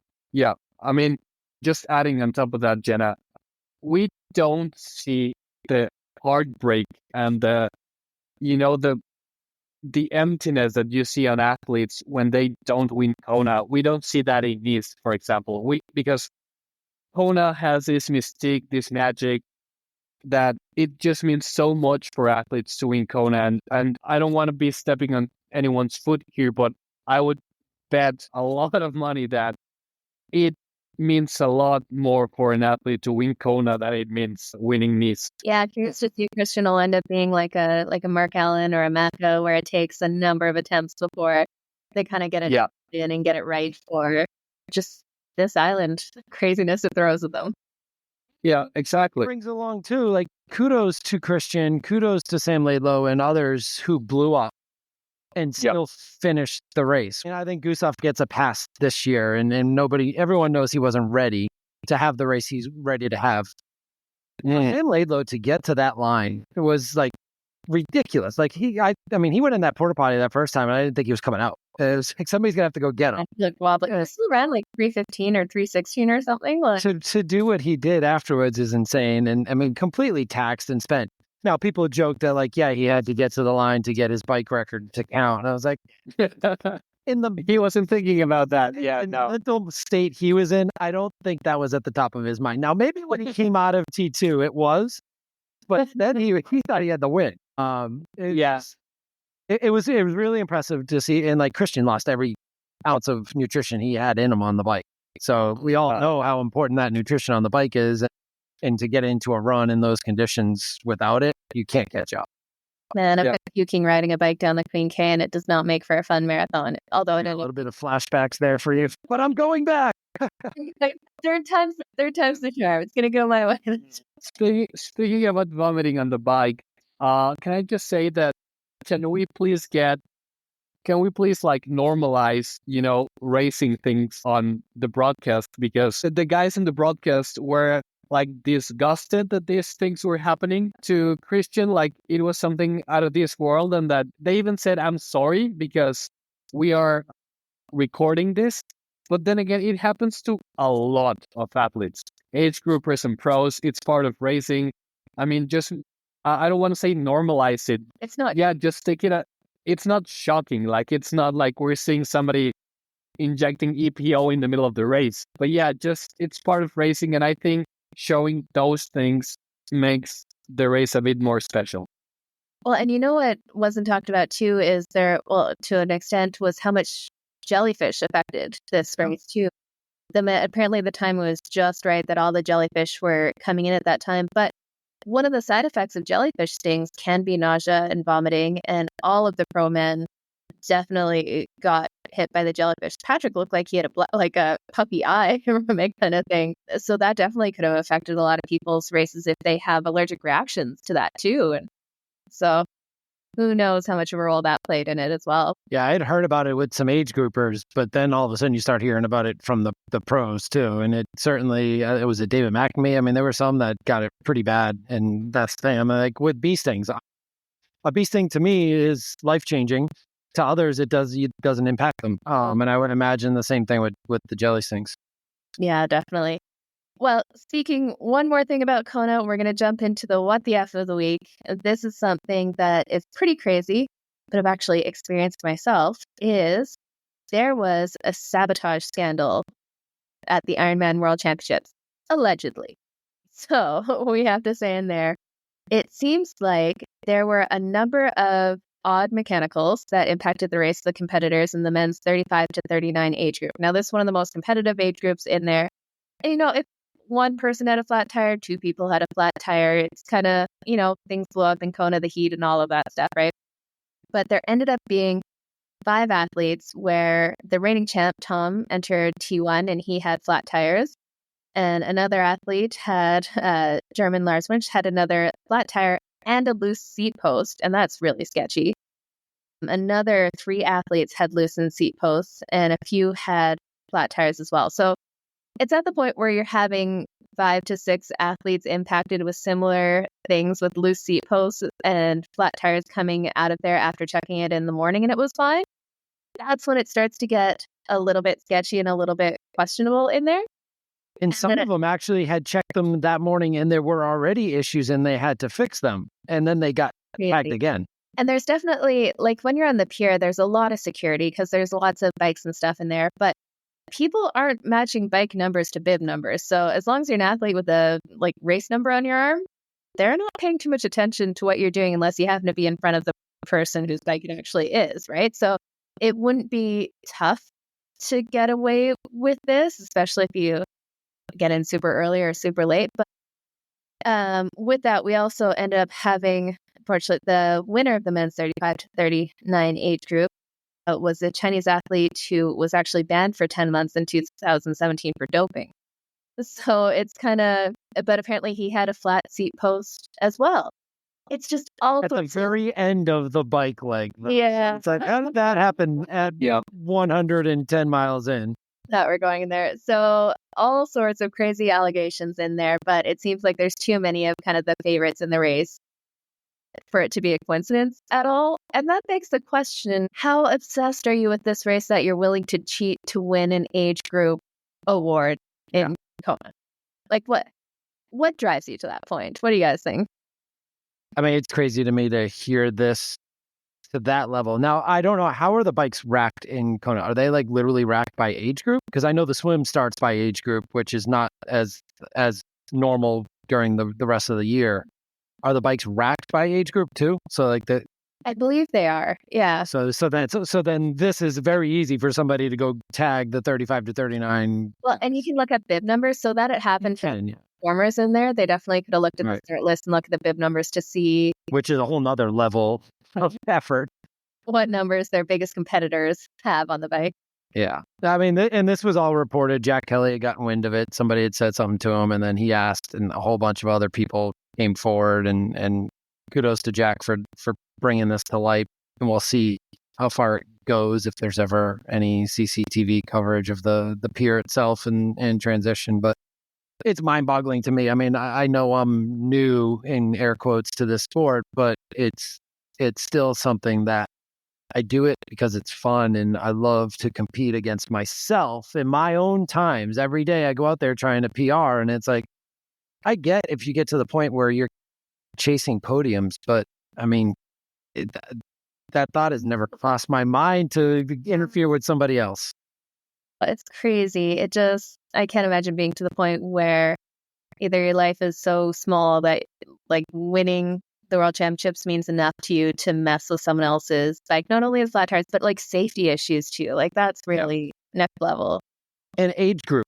Speaker 4: I mean, just adding on top of that, Jenna, we don't see the heartbreak and the emptiness that you see on athletes when they don't win Kona. We don't see that in Nice, for example. Because Kona has this mystique, this magic, that it just means so much for athletes to win Kona. And I don't want to be stepping on anyone's foot here, but I would bet a lot of money that it means a lot more for an athlete to win Kona than it means winning Nice.
Speaker 2: Yeah, curious to see Christian will end up being like a Mark Allen or a Mako, where it takes a number of attempts before they kind of get it in and get it right for just this island craziness it throws at them.
Speaker 4: Yeah, exactly.
Speaker 3: Brings along too, like, kudos to Christian, kudos to Sam Laidlow and others who blew up and still finish the race. And I think Gustav gets a pass this year, and everyone knows he wasn't ready to have the race he's ready to have. And Laidlow to get to that line, it was like ridiculous. Like he went in that porta potty that first time, and I didn't think he was coming out. It was like somebody's gonna have to go get him.
Speaker 2: Still ran like 3:15 or 3:16 or something. Like,
Speaker 3: to do what he did afterwards is insane, and I mean completely taxed and spent. Now people joke that like, yeah, he had to get to the line to get his bike record to count. And I was like,
Speaker 4: he wasn't thinking about that. Yeah,
Speaker 3: in
Speaker 4: no.
Speaker 3: the mental state he was in, I don't think that was at the top of his mind. Now maybe when he came out of T2, it was, but then he thought he had the win. It was really impressive to see, and like Christian lost every ounce of nutrition he had in him on the bike. So we all know how important that nutrition on the bike is, and to get into a run in those conditions without it, you can't catch up.
Speaker 2: Man, I'm puking riding a bike down the Queen K, and it does not make for a fun marathon. Although
Speaker 3: a little bit of flashbacks there for you, but I'm going back.
Speaker 2: Third time's the charm. It's gonna go my way.
Speaker 4: Speaking about vomiting on the bike, can I just say that can we please like normalize, racing things on the broadcast, because the guys in the broadcast were like disgusted that these things were happening to Christian, like it was something out of this world, and that they even said, "I'm sorry because we are recording this." But then again, it happens to a lot of athletes, age groupers and pros. It's part of racing. I mean, just I don't want to say normalize it.
Speaker 2: It's not.
Speaker 4: Yeah, just take it. It's not shocking. Like it's not like we're seeing somebody injecting EPO in the middle of the race. But yeah, just it's part of racing, and I think showing those things makes the race a bit more special.
Speaker 2: Well, and you know what wasn't talked about too is to an extent, was how much jellyfish affected this race too. Apparently the time was just right that all the jellyfish were coming in at that time. But one of the side effects of jellyfish stings can be nausea and vomiting, and all of the pro men definitely got hit by the jellyfish. Patrick looked like he had a puppy eye from it kind of thing. So that definitely could have affected a lot of people's races if they have allergic reactions to that too. And so who knows how much of a role that played in it as well.
Speaker 3: Yeah, I had heard about it with some age groupers, but then all of a sudden you start hearing about it from the pros too. And it certainly, it was a David McNamee. I mean, there were some that got it pretty bad. And that's the thing. I'm like, with bee stings, a bee sting to me is life-changing. To others, it doesn't impact them. And I would imagine the same thing with the jelly stings.
Speaker 2: Yeah, definitely. Well, speaking one more thing about Kona, we're going to jump into the what the F of the week. This is something that is pretty crazy, but I've actually experienced myself, is there was a sabotage scandal at the Ironman World Championships, allegedly. So we have to say in there, it seems like there were a number of odd mechanicals that impacted the race of the competitors in the men's 35 to 39 age group. Now, this is one of the most competitive age groups in there. And, if one person had a flat tire, two people had a flat tire, it's kind of, things blow up in Kona, the heat and all of that stuff, right? But there ended up being 5 athletes where the reigning champ, Tom, entered T1 and he had flat tires. And another athlete had, German Lars Winch, had another flat tire and a loose seat post, and that's really sketchy. Another 3 athletes had loosened seat posts, and a few had flat tires as well. So it's at the point where you're having 5 to 6 athletes impacted with similar things with loose seat posts and flat tires coming out of there after checking it in the morning, and it was fine. That's when it starts to get a little bit sketchy and a little bit questionable in there.
Speaker 3: And some of them actually had checked them that morning and there were already issues and they had to fix them. And then they got tagged again.
Speaker 2: And there's definitely, like when you're on the pier, there's a lot of security because there's lots of bikes and stuff in there. But people aren't matching bike numbers to bib numbers. So as long as you're an athlete with a race number on your arm, they're not paying too much attention to what you're doing unless you happen to be in front of the person whose bike it actually is, right? So it wouldn't be tough to get away with this, especially if you get in super early or super late. But with that, we also ended up having, unfortunately, the winner of the men's 35 to 39 age group was a Chinese athlete who was actually banned for 10 months in 2017 for doping. So it's kind of, but apparently he had a flat seat post as well. It's just all
Speaker 3: at the very end of the bike leg.
Speaker 2: Yeah.
Speaker 3: It's like, how did that happen at 110 miles in?
Speaker 2: That we're going in there. So all sorts of crazy allegations in there, but it seems like there's too many of kind of the favorites in the race for it to be a coincidence at all. And that begs the question, how obsessed are you with this race that you're willing to cheat to win an age group award in Kona? Like what drives you to that point? What do you guys think?
Speaker 3: I mean, it's crazy to me to hear this to that level. Now, I don't know, how are the bikes racked in Kona? Are they like literally racked by age group? Because I know the swim starts by age group, which is not as normal during the rest of the year. Are the bikes racked by age group too? So like
Speaker 2: I believe they are. Yeah.
Speaker 3: So then this is very easy for somebody to go tag the 35 to 39.
Speaker 2: Well, and you can look up bib numbers so that it happened for performers in there. They definitely could have looked at the start list and looked at the bib numbers to see,
Speaker 3: which is a whole nother level of effort,
Speaker 2: what numbers their biggest competitors have on the bike.
Speaker 3: Yeah. I mean, and this was all reported. Jack Kelly had gotten wind of it. Somebody had said something to him, and then he asked, and a whole bunch of other people came forward, and kudos to Jack for bringing this to light. And we'll see how far it goes, if there's ever any CCTV coverage of the pier itself and transition. But it's mind-boggling to me. I mean, I know I'm new, in air quotes, to this sport, but it's still something that I do it because it's fun, and I love to compete against myself in my own times. Every day I go out there trying to PR, and it's like, I get if you get to the point where you're chasing podiums, but I mean, that thought has never crossed my mind to interfere with somebody else.
Speaker 2: It's crazy. I can't imagine being to the point where either your life is so small that like winning the world championships means enough to you to mess with someone else's, like not only the flat tires, but like safety issues too. Like that's really next level.
Speaker 3: And age group.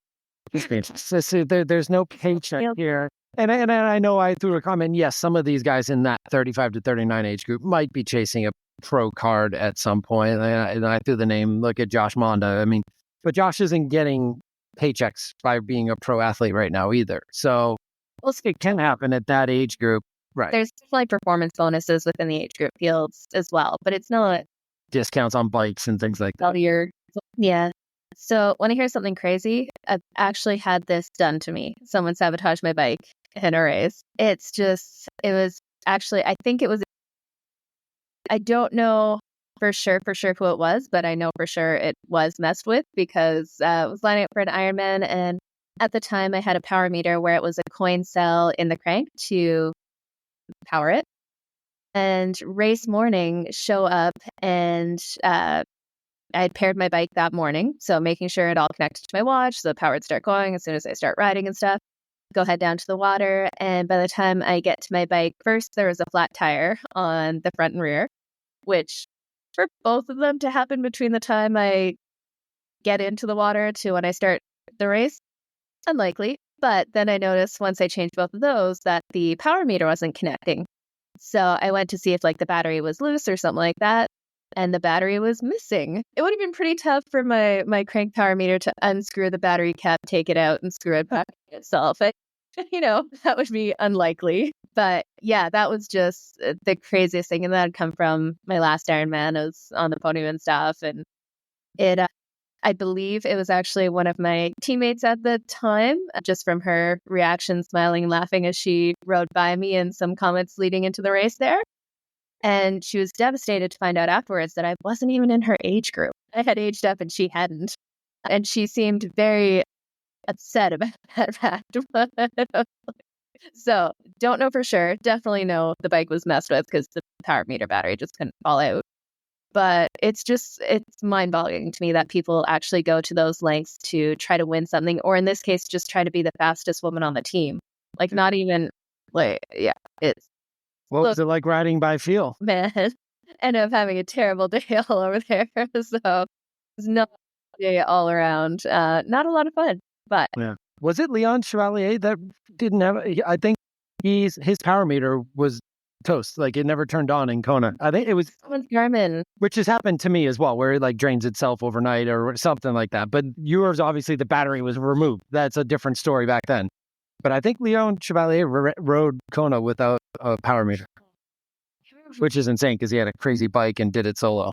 Speaker 3: So there's no paycheck here. And I know I threw a comment. Yes, some of these guys in that 35 to 39 age group might be chasing a pro card at some point. And I threw the name, look at Josh Monda. I mean, but Josh isn't getting paychecks by being a pro athlete right now either. So it can happen at that age group. Right.
Speaker 2: There's definitely performance bonuses within the age group fields as well, but it's not
Speaker 3: discounts on bikes and things like that.
Speaker 2: Yeah. So when I hear something crazy, I've actually had this done to me. Someone sabotaged my bike in a race. I don't know for sure who it was, but I know for sure it was messed with because I was lining up for an Ironman, and at the time I had a power meter where it was a coin cell in the crank to power it. And race morning, show up, and I had paired my bike that morning, so making sure it all connected to my watch, so the power would start going as soon as I start riding and stuff. Go head down to the water, and by the time I get to my bike, first there was a flat tire on the front and rear, which for both of them to happen between the time I get into the water to when I start the race, unlikely. But then I noticed once I changed both of those that the power meter wasn't connecting. So I went to see if like the battery was loose or something like that, and the battery was missing. It would have been pretty tough for my crank power meter to unscrew the battery cap, take it out, and screw it back itself. That would be unlikely. But yeah, that was just the craziest thing. And that had come from my last Ironman. I was on the podium and stuff. And I believe it was actually one of my teammates at the time, just from her reaction, smiling and laughing as she rode by me and some comments leading into the race there. And she was devastated to find out afterwards that I wasn't even in her age group. I had aged up and she hadn't. And she seemed very upset about that fact. So don't know for sure. Definitely know the bike was messed with because the power meter battery just couldn't fall out. But it's mind-boggling to me that people actually go to those lengths to try to win something, or in this case, just try to be the fastest woman on the team. Like not even it's.
Speaker 3: What was it like riding by feel?
Speaker 2: Man, ended up having a terrible day all over there. So it's not a day all around. Not a lot of fun, but
Speaker 3: yeah. Was it Leon Chevalier that didn't have? I think his power meter was toast. Like it never turned on in Kona. I think it was
Speaker 2: someone's Garmin,
Speaker 3: which has happened to me as well, where it like drains itself overnight or something like that. But yours, obviously, the battery was removed. That's a different story back then. But I think Leon Chevalier rode Kona without a power meter. which is insane because he had a crazy bike and did it solo.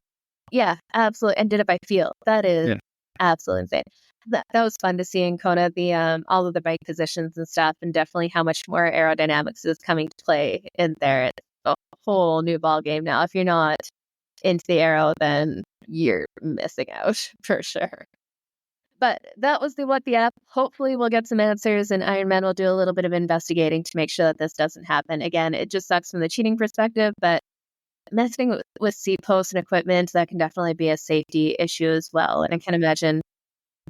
Speaker 2: Yeah, absolutely. And did it by feel. That is
Speaker 3: Yeah.
Speaker 2: absolutely insane. That was fun to see in Kona, the all of the bike positions and stuff, and definitely how much more aerodynamics is coming to play in there. It's a whole new ball game now. If you're not into the aero, then you're missing out for sure. But that was the app. Hopefully we'll get some answers, and Ironman will do a little bit of investigating to make sure that this doesn't happen. Again, it just sucks from the cheating perspective, but messing with seat posts and equipment, that can definitely be a safety issue as well. And I can imagine,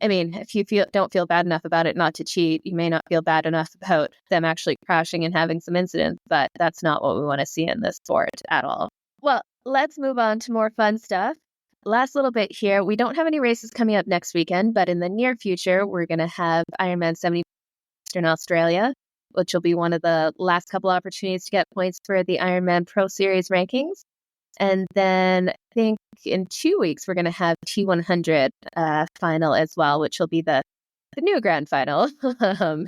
Speaker 2: I mean, if you don't feel bad enough about it not to cheat, you may not feel bad enough about them actually crashing and having some incidents, but that's not what we want to see in this sport at all. Well, let's move on to more fun stuff. Last little bit here. We don't have any races coming up next weekend, but in the near future, we're going to have Ironman 70 Western Australia, which will be one of the last couple opportunities to get points for the Ironman Pro Series rankings. And then I think in 2 weeks, we're going to have T100 final as well, which will be the new grand final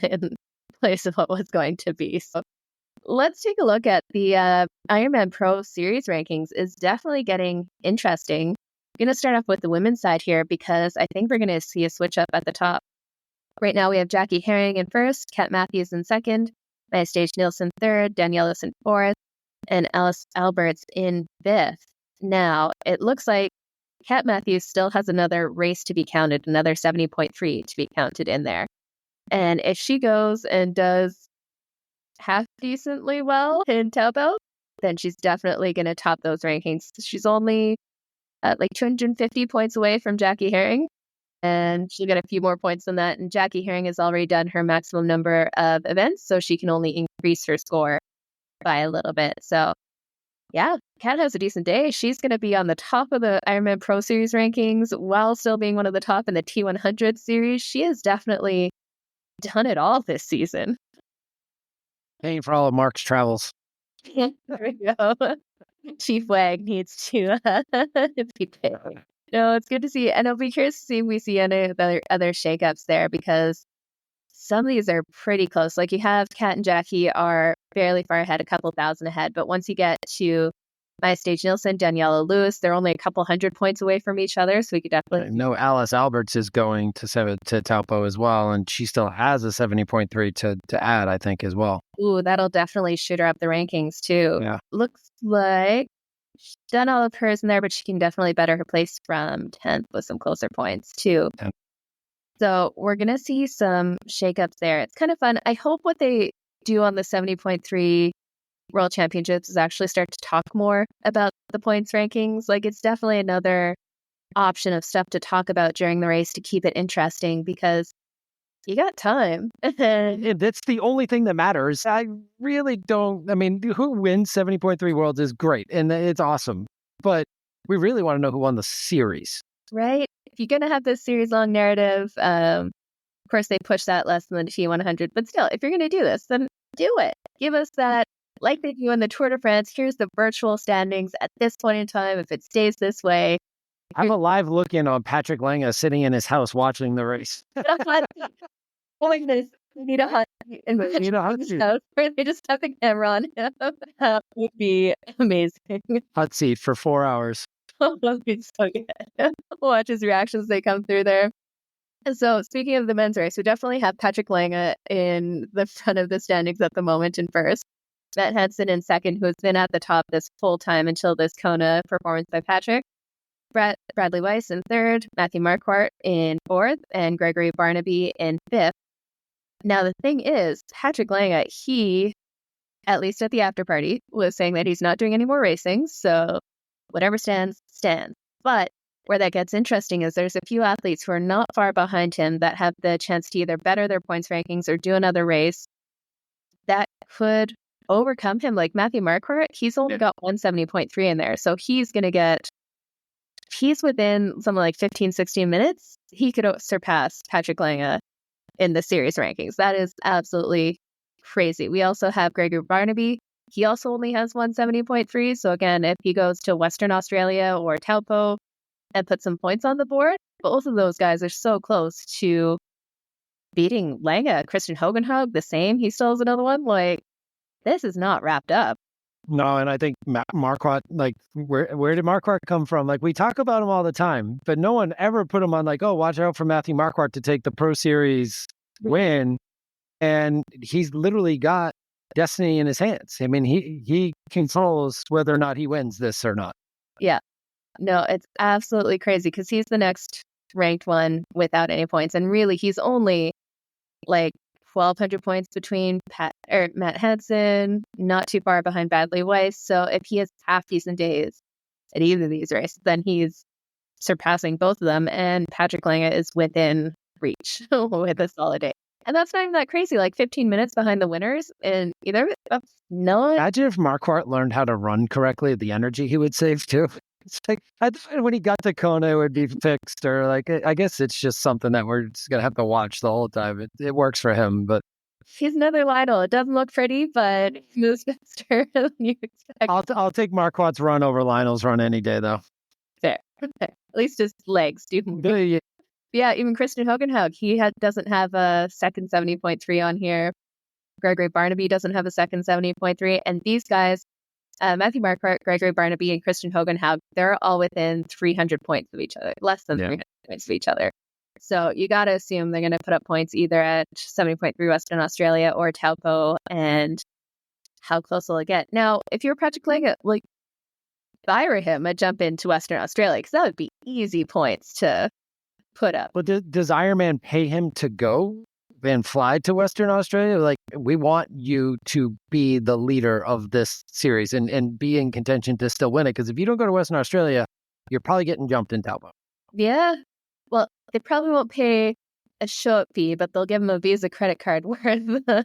Speaker 2: in place of what was going to be. So let's take a look at the Ironman Pro Series rankings. Is definitely getting interesting. I'm going to start off with the women's side here because I think we're going to see a switch up at the top. Right now, we have Jackie Herring in first, Kat Matthews in second, Mystique Nielsen third, Danielle in fourth, and Alice Alberts in fifth. Now, it looks like Kat Matthews still has another race to be counted, another 70.3 to be counted in there. And if she goes and does half decently well in Taupo, then she's definitely going to top those rankings. She's only like 250 points away from Jackie Herring, and she'll get a few more points than that. And Jackie Herring has already done her maximum number of events, so she can only increase her score by a little bit. So yeah, Kat has a decent day. She's going to be on the top of the Ironman Pro Series rankings while still being one of the top in the T100 series. She has definitely done it all this season.
Speaker 3: Paying for all of Mark's travels.
Speaker 2: There we go. Chief Wag needs to be paid. No, it's good to see. And I'll be curious to see if we see any other shakeups there, because some of these are pretty close. Like you have Kat and Jackie are fairly far ahead, a couple thousand ahead. But once you get to Mystique Nielsen, Daniela Lewis, they're only a couple hundred points away from each other. So we could definitely.
Speaker 3: I know Alice Alberts is going to Taupo as well, and she still has a 70.3 to add, I think, as well.
Speaker 2: Ooh, that'll definitely shoot her up the rankings too.
Speaker 3: Yeah.
Speaker 2: Looks like she's done all of hers in there, but she can definitely better her place from 10th with some closer points too.
Speaker 3: 10th.
Speaker 2: So we're going to see some shakeups there. It's kind of fun. I hope what they do on the 70.3 World Championships is actually start to talk more about the points rankings. Like it's definitely another option of stuff to talk about during the race to keep it interesting, because you got time.
Speaker 3: That's the only thing that matters. I really don't. I mean, who wins 70.3 Worlds is great, and it's awesome. But we really want to know who won the series.
Speaker 2: Right? If you're going to have this series-long narrative, of course, they push that less than the T100. But still, if you're going to do this, then do it. Give us that, like they do in the Tour de France. Here's the virtual standings at this point in time. If it stays this way.
Speaker 3: I'm alive looking on Patrick Lange sitting in his house watching the race.
Speaker 2: Oh my goodness, we need a hot seat in the house where they just have the camera on him. That would be amazing.
Speaker 3: Hot seat for 4 hours.
Speaker 2: That would be so good. Watch his reactions as they come through there. So speaking of the men's race, we definitely have Patrick Lange in the front of the standings at the moment in first. Matt Hansen in second, who has been at the top this whole time until this Kona performance by Patrick. Bradley Weiss in third, Matthew Marquardt in fourth, and Gregory Barnaby in fifth. Now, the thing is, Patrick Lange, he, at least at the after party, was saying that he's not doing any more racing. So whatever stands, stands. But where that gets interesting is there's a few athletes who are not far behind him that have the chance to either better their points rankings or do another race that could overcome him. Like Matthew Marquardt, he's only got 170.3 in there. So he's going to get, he's within something like 15, 16 minutes. He could surpass Patrick Lange in the series rankings. That is absolutely crazy. We also have Gregory Barnaby. He also only has 170.3. So again, if he goes to Western Australia or Taupo and put some points on the board, both of those guys are so close to beating Lange. Christian Hogenhaug, the same. He still has another one. Like, this is not wrapped up.
Speaker 3: No, and I think Marquardt, like, where did Marquardt come from? Like, we talk about him all the time, but no one ever put him on like, oh, watch out for Matthew Marquardt to take the Pro Series win. And he's literally got destiny in his hands. I mean, he controls whether or not he wins this or not.
Speaker 2: Yeah. No, it's absolutely crazy because he's the next ranked one without any points. And really, he's only like 1,200 points between Matt Hansen, not too far behind Badley Weiss. So if he has half decent days at either of these races, then he's surpassing both of them. And Patrick Lange is within reach with a solid day. And that's not even that crazy, like 15 minutes behind the winners. And either no.
Speaker 3: Imagine if Marquardt learned how to run correctly, the energy he would save too. It's like, I thought when he got to Kona, it would be fixed, or like, I guess it's just something that we're just going to have to watch the whole time. It works for him, but.
Speaker 2: He's another Lionel. It doesn't look pretty, but he moves faster than you expect.
Speaker 3: I'll take Marquardt's run over Lionel's run any day, though.
Speaker 2: Fair. At least his legs do move. Yeah, even Christian Hogenhaug, he doesn't have a second 70.3 on here. Gregory Barnaby doesn't have a second 70.3. And these guys, Matthew Marquardt, Gregory Barnaby, and Christian Hogenhaug, they're all within 300 points of each other, less than 300 points of each other. So you got to assume they're going to put up points either at 70.3 Western Australia or Taupo, and how close will it get? Now, if you're Patrick Lange, like, fire him a jump into Western Australia, because that would be easy points to put up.
Speaker 3: Well, does Ironman pay him to go and fly to Western Australia? Like, we want you to be the leader of this series and be in contention to still win it, because if you don't go to Western Australia, you're probably getting jumped in Taupo.
Speaker 2: Yeah. Well, they probably won't pay a show-up fee, but they'll give him a Visa credit card worth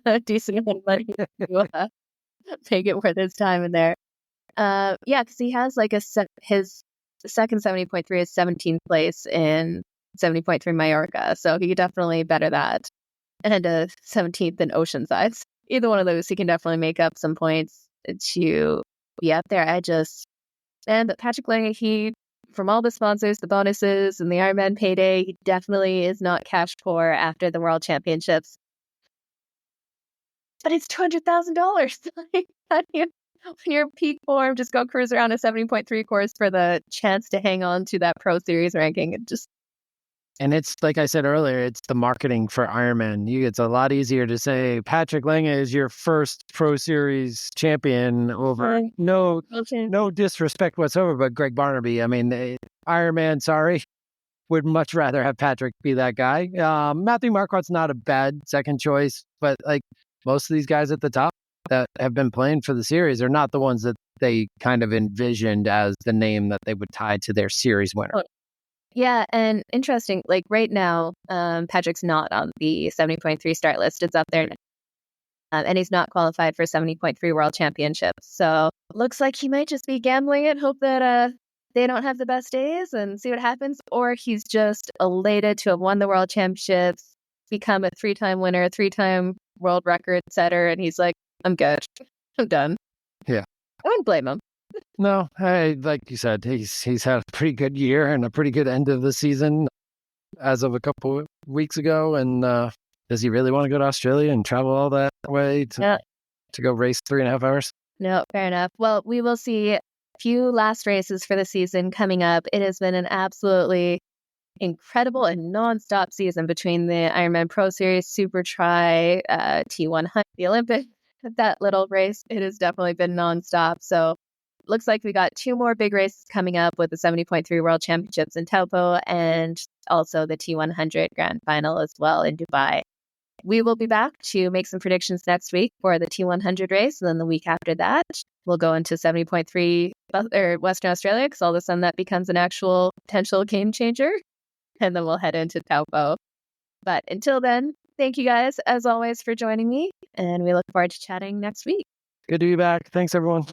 Speaker 2: a decent amount of money to make it worth his time in there. Yeah, because he has like his second 70.3 is 17th place in 70.3 Mallorca, so he could definitely better that. And a 17th in Oceanside. Either one of those, he can definitely make up some points to be up there. But Patrick Lange, he, from all the sponsors, the bonuses, and the Ironman payday, he definitely is not cash poor after the World Championships. But it's $200,000. When you're peak form, just go cruise around a 70.3 course for the chance to hang on to that Pro Series ranking.
Speaker 3: And it's, like I said earlier, it's the marketing for Ironman. It's a lot easier to say Patrick Lange is your first Pro Series champion over no disrespect whatsoever, but Greg Barnaby. I mean, Ironman, sorry, would much rather have Patrick be that guy. Matthew Marquardt's not a bad second choice, but like most of these guys at the top that have been playing for the series are not the ones that they kind of envisioned as the name that they would tie to their series winner.
Speaker 2: Yeah, and interesting, like right now, Patrick's not on the 70.3 start list. It's up there. And he's not qualified for 70.3 World Championships. So looks like he might just be gambling it, hope that they don't have the best days and see what happens. Or he's just elated to have won the World Championships, become a 3-time winner, 3-time world record setter. And he's like, I'm good. I'm done.
Speaker 3: Yeah.
Speaker 2: I wouldn't blame him.
Speaker 3: No, like you said, he's had a pretty good year and a pretty good end of the season as of a couple of weeks ago. And does he really want to go to Australia and travel all that way to go race 3.5 hours?
Speaker 2: No, fair enough. Well, we will see a few last races for the season coming up. It has been an absolutely incredible and nonstop season between the Ironman Pro Series, supertri, T100, the Olympic. That little race, it has definitely been nonstop. So looks like we got 2 more big races coming up with the 70.3 World Championships in Taupo and also the T100 Grand Final as well in Dubai. We will be back to make some predictions next week for the T100 race. And then the week after that, we'll go into 70.3 Western Australia, because all of a sudden that becomes an actual potential game changer. And then we'll head into Taupo. But until then, thank you guys, as always, for joining me. And we look forward to chatting next week.
Speaker 3: Good to be back. Thanks, everyone.